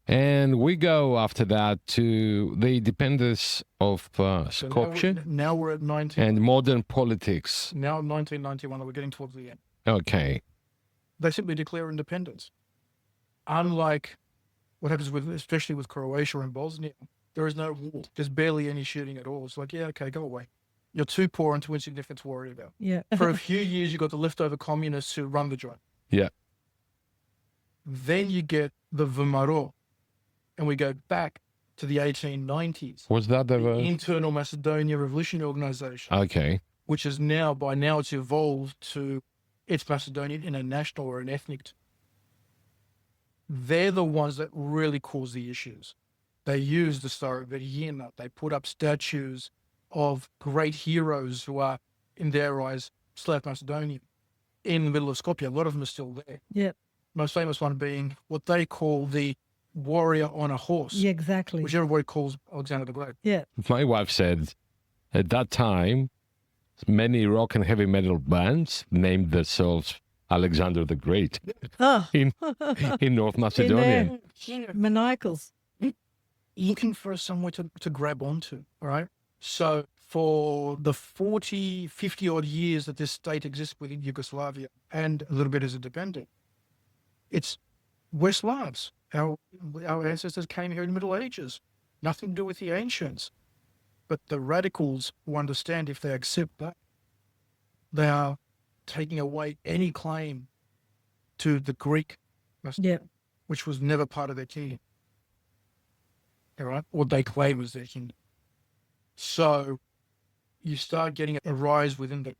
And we go after that to the independence of So Skopje now we're at 19. and modern politics. Now 1991, we're getting towards the end. Okay. They simply declare independence. Unlike what happens with, especially with Croatia and Bosnia, there is no war. There's barely any shooting at all. It's like, yeah, okay, go away. You're too poor and too insignificant to worry about. Yeah. For a few years, you got the leftover communists who run the joint. Yeah. Then you get the Vmaro, and we go back to the 1890s. Was that The ever? Internal Macedonia Revolutionary Organization, Okay. which is now, by now, it's evolved to it's Macedonian in a national or an ethnic. They're the ones that really cause the issues. They use the Starovedijina. They put up statues of great heroes who are, in their eyes, Slav Macedonian in the middle of Skopje. A lot of them are still there. Yeah. Most famous one being what they call the warrior on a horse, Yeah, exactly. which everybody calls Alexander the Great. Yeah. My wife said at that time, many rock and heavy metal bands named themselves Alexander the Great Oh, in North Macedonia. maniacals. Looking for somewhere to grab onto, all right? So for the 40, 50 odd years that this state exists within Yugoslavia and a little bit as independent, we're Slavs. Our ancestors came here in the Middle Ages. Nothing to do with the ancients. But the radicals who understand if they accept that, they are taking away any claim to the Greek, Yeah. which was never part of their kingdom. All right? What they claim was their kingdom. So you start getting a rise within the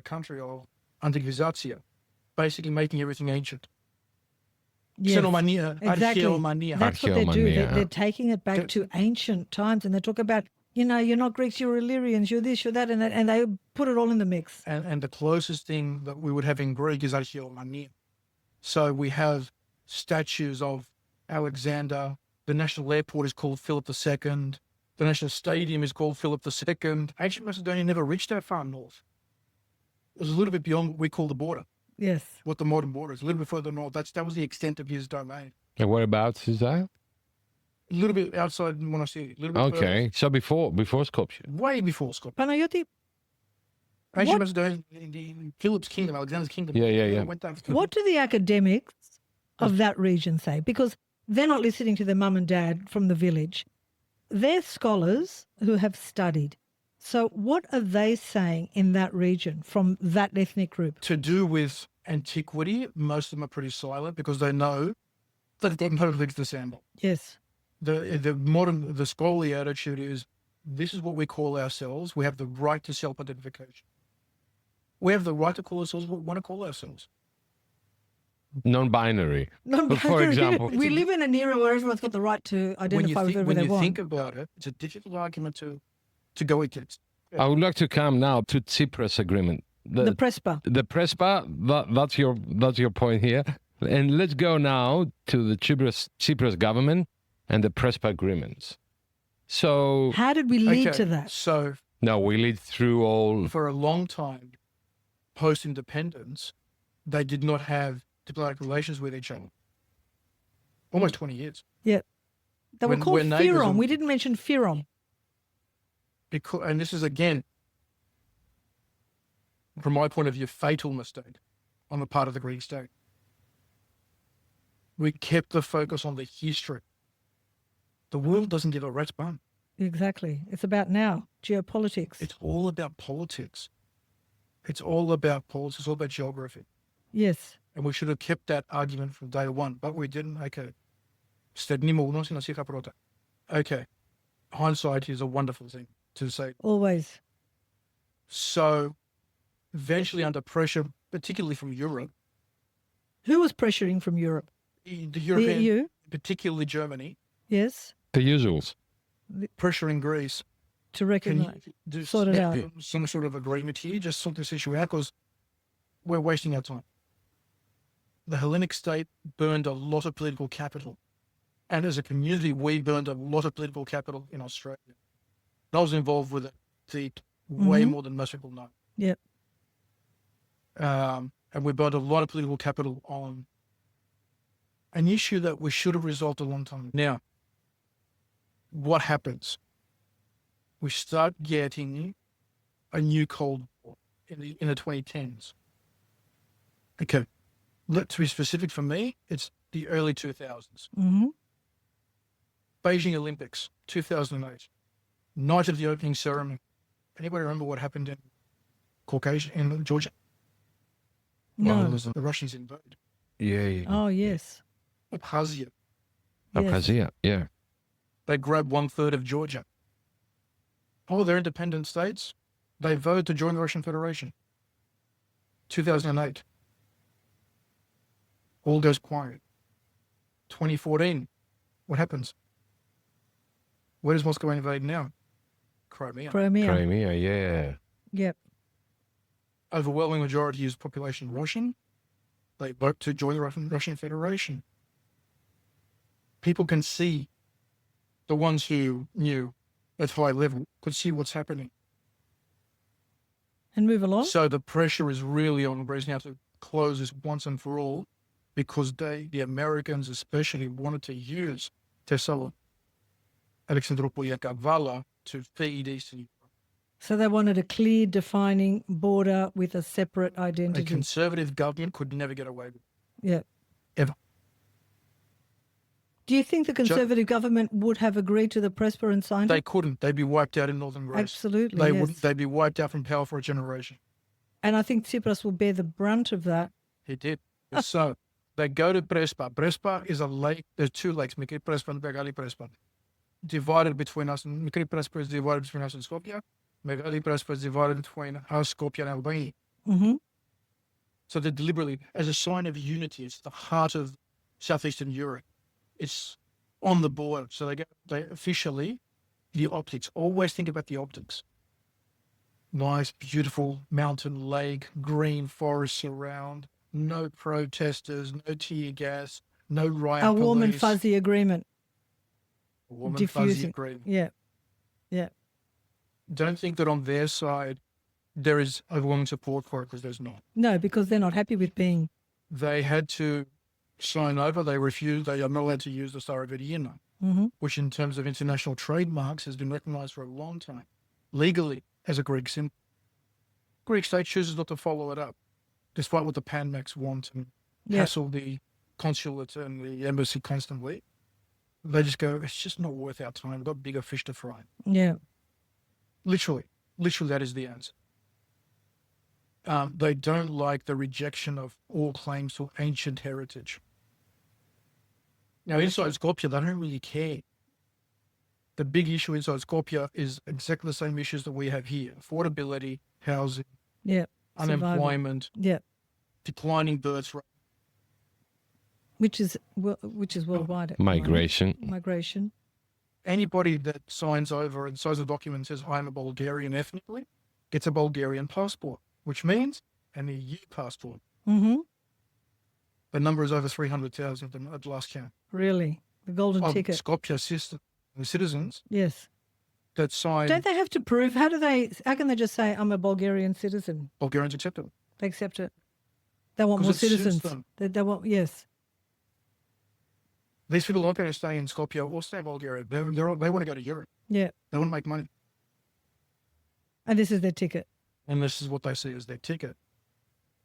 country of antiquizatia, basically making everything ancient. Yes. Xenomania, Exactly. archaeomania. That's what they do. Archaeomania. They're taking it back to ancient times, and they talk about, you're not Greeks, you're Illyrians, you're this, you're that, and they put it all in the mix. And the closest thing that we would have in Greek is archaeomania. So we have statues of Alexander. The national airport is called Philip II. The national stadium is called Philip II. Ancient Macedonia never reached that far north. It was a little bit beyond what we call the border, Yes. what the modern border is, a little bit further north. That was the extent of his domain. And whereabouts is that? A little bit outside Monastir. A little bit Okay. So before Skopje. further, way before Skopje. Panayoti, Ancient What- Macedonia, in Philip's kingdom, Alexander's kingdom. Yeah. Went down. what do the academics of that region say? Because they're not listening to their mum and dad from the village. They're scholars who have studied. So what are they saying in that region from that ethnic group? To do with antiquity, most of them are pretty silent because they know that it doesn't lead to the sandbox. Yes. The scholarly attitude is, this is what we call ourselves. We have the right to self-identification. We have the right to call ourselves what we want to call ourselves. Non-binary. No, For example. we live in an era where everyone's got the right to identify with whoever when they you want. think about it, it's a difficult argument to go against. I would like to come now to Tsipras Agreement. The Prespa. The Prespa, that's your point here. And let's go now to the Tsipras government and the Prespa Agreements. So, How did we lead to that? So no, we lead through all. for a long time, post-independence, they did not have diplomatic relations with each other. Almost 20 years. Yeah. They were When- called when neighbours Firom. and- We didn't mention Firom. Because, and this is, again, from my point of view, fatal mistake on the part of the Greek state. We kept the focus on the history. The world doesn't give a rat's bum. Exactly. It's about now. Geopolitics. It's all about politics. It's all about politics. It's all about geography. Yes. And we should have kept that argument from day one, but we didn't. Okay. Okay. Hindsight is a wonderful thing to say. Always. So eventually under pressure, particularly from Europe, Who was pressuring from Europe? the European, The EU? particularly Germany, Yes. The usuals. pressuring Greece. To Can recognise. you do Sort it out. some sort of agreement here? Just sort this issue out because we're wasting our time. The Hellenic state burned a lot of political capital. And as a community, we burned a lot of political capital in Australia. I was involved with it way more than most people know. Yep. And we burned a lot of political capital on an issue that we should have resolved a long time ago. Now, what happens? We start getting a new Cold War in the 2010s. Okay, to be specific for me, it's the early 2000s. Mm-hmm. Beijing Olympics, 2008. Night of the opening ceremony. Anybody remember what happened in Caucasia, in Georgia? No. The Russians invaded. Yeah. Oh, yes. Abkhazia. Yes. Abkhazia. Yeah. They grabbed 1/3 of Georgia. Oh, they're independent states. They voted to join the Russian Federation. 2008. All goes quiet. 2014. What happens? Where does Moscow invade now? Crimea. Crimea. Yeah. Yep. Overwhelming majority is population Russian. They vote to join the Russian Federation. People can see, the ones who knew at high level could see what's happening. And move along. So the pressure is really on Greece now to close this once and for all, because the Americans especially wanted to use Thessaly, Alexandroupolis and Kavala to feed Eastern Europe. So they wanted a clear, defining border with a separate A identity. conservative government could never get away with it. Yeah. Ever. Do you think the Conservative government would have agreed to the Prespa and signed They it? couldn't. They'd be wiped out in northern Greece. Absolutely, They yes. wouldn't. They'd be wiped out from power for a generation. And I think Tsipras will bear the brunt of that. He did. So they go to Prespa. Prespa is a lake. There's two lakes, Mikri Prespa and Megali Prespa. Divided between us. Mikri Prespa is divided between us and Skopje. Megali Prespa is divided between us, Skopje, and Albania. Mm-hmm. So they deliberately, as a sign of unity, it's the heart of southeastern Europe. It's on the border. So they officially, the optics, always think about the optics. Nice, beautiful mountain lake, green forests around, no protesters, no tear gas, no riot A warm and police. fuzzy agreement. A warm and fuzzy diffusing. agreement. Yeah. Yeah. Don't think that on their side there is overwhelming support for it, because there's not. No, because they're not happy with being. They had to sign over. They refused. They are not allowed to use the Starovedina, which in terms of international trademarks has been recognized for a long time, legally, as a Greek symbol. Greek state chooses not to follow it up, despite what the Panmax want and hassle the consulate and the embassy constantly. They just go, it's just not worth our time. We've got bigger fish to fry. Yeah. Literally, that is the answer. They don't like the rejection of all claims to ancient heritage. Now, inside Skopje, they don't really care. The big issue inside Skopje is exactly the same issues that we have here: affordability, housing, Yeah. unemployment, Yeah. declining birth rate. Which is worldwide. at the moment. Migration. Migration. Anybody that signs over and signs a document and says, I'm a Bulgarian ethnically, gets a Bulgarian passport, which means an EU passport. Mm-hmm. The number is over 300,000 at the last count. Really. The golden Of ticket. Skopje citizens Yes. that sign, Don't they have to prove? How can they just say, I'm a Bulgarian citizen? Bulgarians accept it. They accept it. They want 'Cause more it suits citizens. them. They want, yes. These people aren't going to stay in Skopje or stay in Bulgaria. They want to go to Europe. Yeah. They want to make money. And this is their ticket. And this is what they see as their ticket,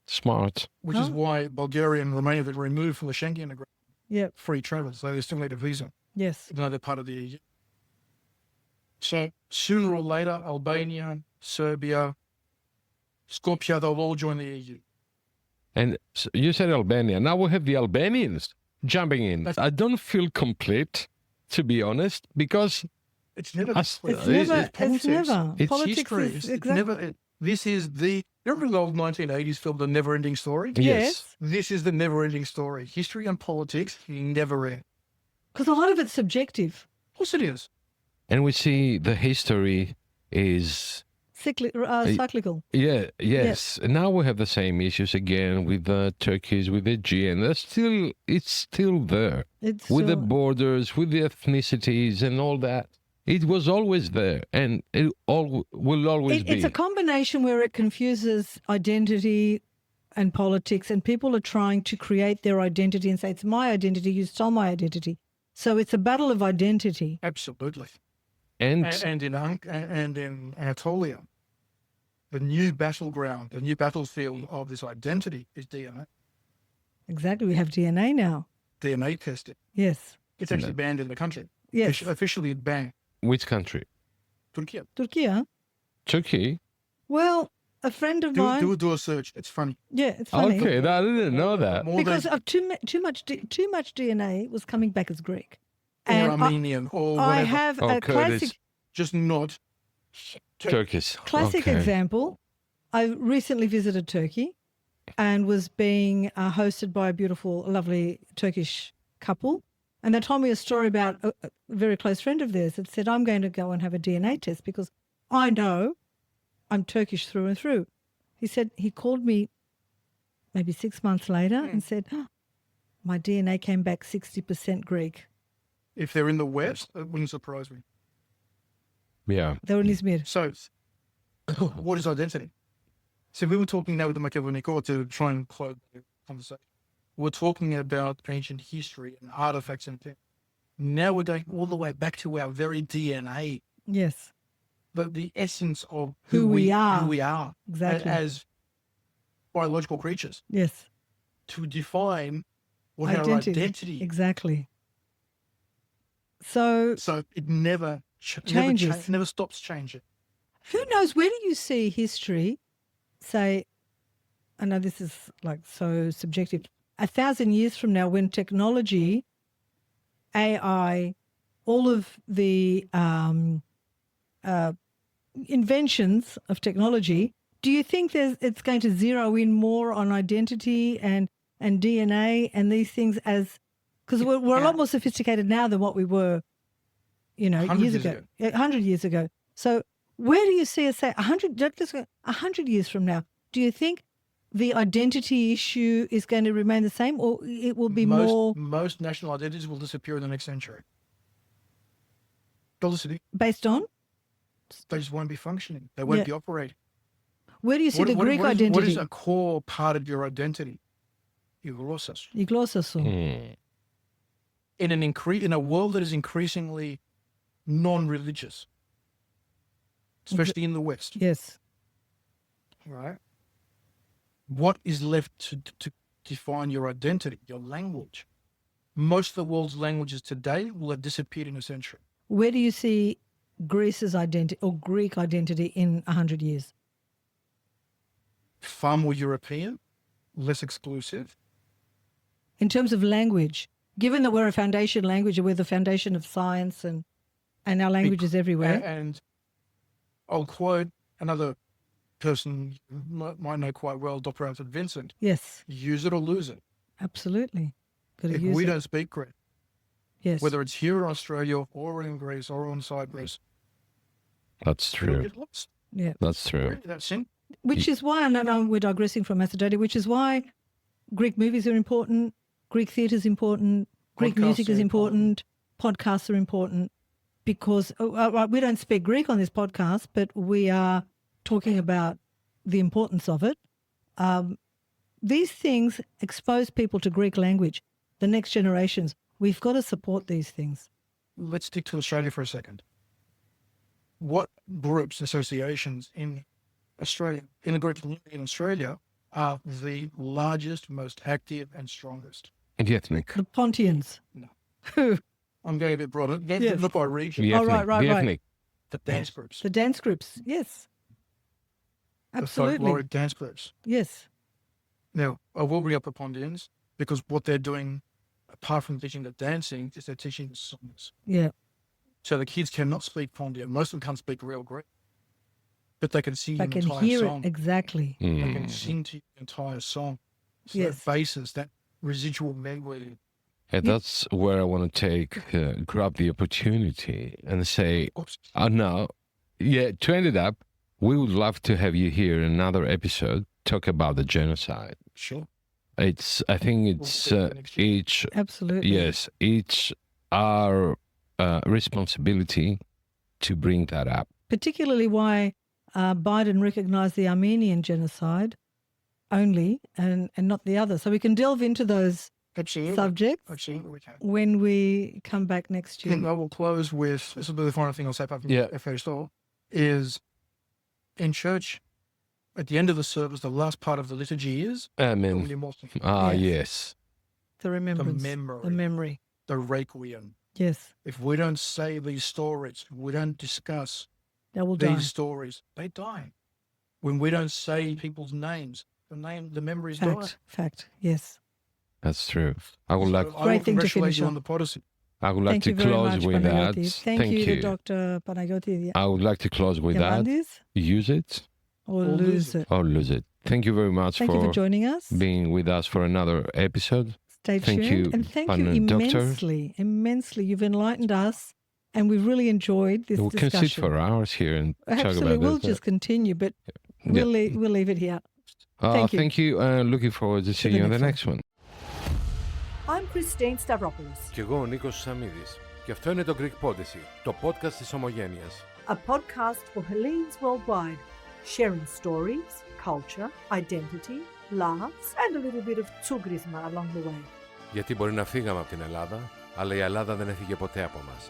Smart. which is why Bulgaria and Romania have been removed from the Schengen agreement. Yeah. Free travel, so they still need a visa, Yes. even though they're part of the EU. So sooner or later, Albania, Serbia, Skopje, they'll all join the EU. And you said Albania. Now we have the Albanians jumping in. I don't feel complete, to be honest, because It's never. Us- It's It's never. politics. It's never. It's Politics history. is It's never. This is the. Remember the old 1980s film, The Never Ending Story? Yes. This is the never ending story. History and politics never end. Because a lot of it's subjective, Of course it is. and we see the history is cyclical. yes. And now we have the same issues again with the Turkeys, with the Aegean. It's still there It's with the still- borders, with the ethnicities, and all that. It was always there, and it will always be. It's a combination where it confuses identity and politics, and people are trying to create their identity and say, it's my identity, you stole my identity. So it's a battle of identity. Absolutely. and And in Anatolia, the new battleground, the new battlefield of this identity is DNA. Exactly. We have DNA now. DNA testing. Yes. It's actually banned in the country. Yes. Officially it's banned. which country? Turkey. Turkey. Turkey. Well, a friend of mine. Do a search. It's funny. Yeah, it's funny. Okay, I didn't know that. More Because than of too much DNA was coming back as Greek. or And Armenian or I whatever. have Oh, a Kurdish. classic Just not. Turkish. Classic Okay. example. I recently visited Turkey and was being hosted by a beautiful, lovely Turkish couple. And they told me a story about a very close friend of theirs that said, I'm going to go and have a DNA test because I know I'm Turkish through and through. He said he called me maybe 6 months later and said, my DNA came back 60% Greek. If they're in the West, it wouldn't surprise me. Yeah. They were in Izmir. So, what is identity? So we were talking now with the Machiavellico to try and close the conversation. We're talking about ancient history and artifacts and things. Now we're going all the way back to our very DNA, Yes, the essence of Who we are. who we are exactly. as biological creatures, Yes, to define what our Identity. identity is. exactly. So So it never Changes. never stops changing. who knows, where do you see history, say, I know this is like so subjective, 1,000 years from now when technology, AI, all of the inventions of technology, do you think it's going to zero in more on identity and DNA and these things as, because we're a lot more sophisticated now than what we were, 100 years years ago, 100 years ago. So where do you see us, say, 100 years from now, do you think the identity issue is going to remain the same or it will be more Most national identities will disappear in the next century. Felicity, based on? they just won't be functioning. They won't Yeah. be operating. Where do you see the Greek what identity? is a core part of your identity? Your glossus. Η γλώσσα σου. In a world that is increasingly non-religious, especially in the West, Yes. right? What is left to define your identity, your language? Most of the world's languages today will have disappeared in a century. Where do you see Greece's identity or Greek identity in 100 years? Far more European, less exclusive. In terms of language, given that we're a foundation language and we're the foundation of science and our language is everywhere. And I'll quote another person you might know quite well, Dr. Alfred Vincent. Yes, Use it or lose it. absolutely. Got to If use we it. don't speak Greek, Yes. whether it's here in Australia or in Greece or on Cyprus, That's it'll true. get lost. Yeah. That's true. Really, that's it. Which is why, and I know we're digressing from Macedonia, which is why Greek movies are important, Greek theatre is important, Greek Podcasts music is are important, podcasts are important, because we don't speak Greek on this podcast, but we are talking about the importance of it. These things expose people to Greek language, the next generations. We've got to support these things. Let's stick to Australia for a second. What groups, associations in Australia, in the Greek community in Australia, are the largest, most active and strongest? And the ethnic. The Pontians. No. Who? I'm going a bit broader. Yes. Not by region. The Oh, ethnic. right, the right. ethnic. The dance groups. The dance groups. Yes. The Absolutely. folkloric dance groups. Yes. Now, I will bring up the Pondians because what they're doing, apart from teaching the dancing, is they're teaching the songs. Yeah. So the kids cannot speak Pondian. Most of them can't speak real Greek, but they can sing I an can entire hear song. it exactly. They can sing to you the entire song. So Yes. that basis, that residual memory. And that's where I want to grab the opportunity and say, Oops. now, to end it up, we would love to have you here in another episode, talk about the genocide. Sure. I think it's each, Absolutely. yes, each our responsibility to bring that up. Particularly why Biden recognized the Armenian genocide only and not the other. So we can delve into those subjects We can. when we come back next I think year. I will close with, this will be the final thing I'll say apart from first all, is in church, at the end of the service, the last part of the liturgy is Amen. Yes. Yes. The remembrance. The memory. the requiem. Yes. If we don't say these stories, if we don't discuss They will these die. stories, they die. When we don't say people's names, the memories die. Fact. Yes. That's true. I would like So I Great will thing to congratulate finish you on. on the Podyssey. I would like Thank to you very close much, with that. Panagiotis. Thank you, Dr. Panagiotis. I would like to close with that. Yavandis, Use it or Or lose it. or lose it. Thank you very much Thank you for joining us. being with us for another episode. Stay Thank tuned. you, And thank you Panagiotis Doctor. immensely. You've enlightened us and we've really enjoyed this We can discussion. sit for hours here and talk Absolutely. about We'll this. just continue, but we'll leave it here. Thank you. Thank you. Looking forward to seeing you on the next one. I'm Christine Stavropoulos, Κι εγώ ο Νίκος Σαμίδης. Και αυτό είναι το Greek Podyssey, το podcast της Ομογένειας. a podcast for Hellenes worldwide, sharing stories, culture, identity, laughs, and a little bit of tsugrisma along the way. Γιατί μπορεί να φύγαμε από την Ελλάδα, αλλά η Ελλάδα δεν έφυγε ποτέ από μας.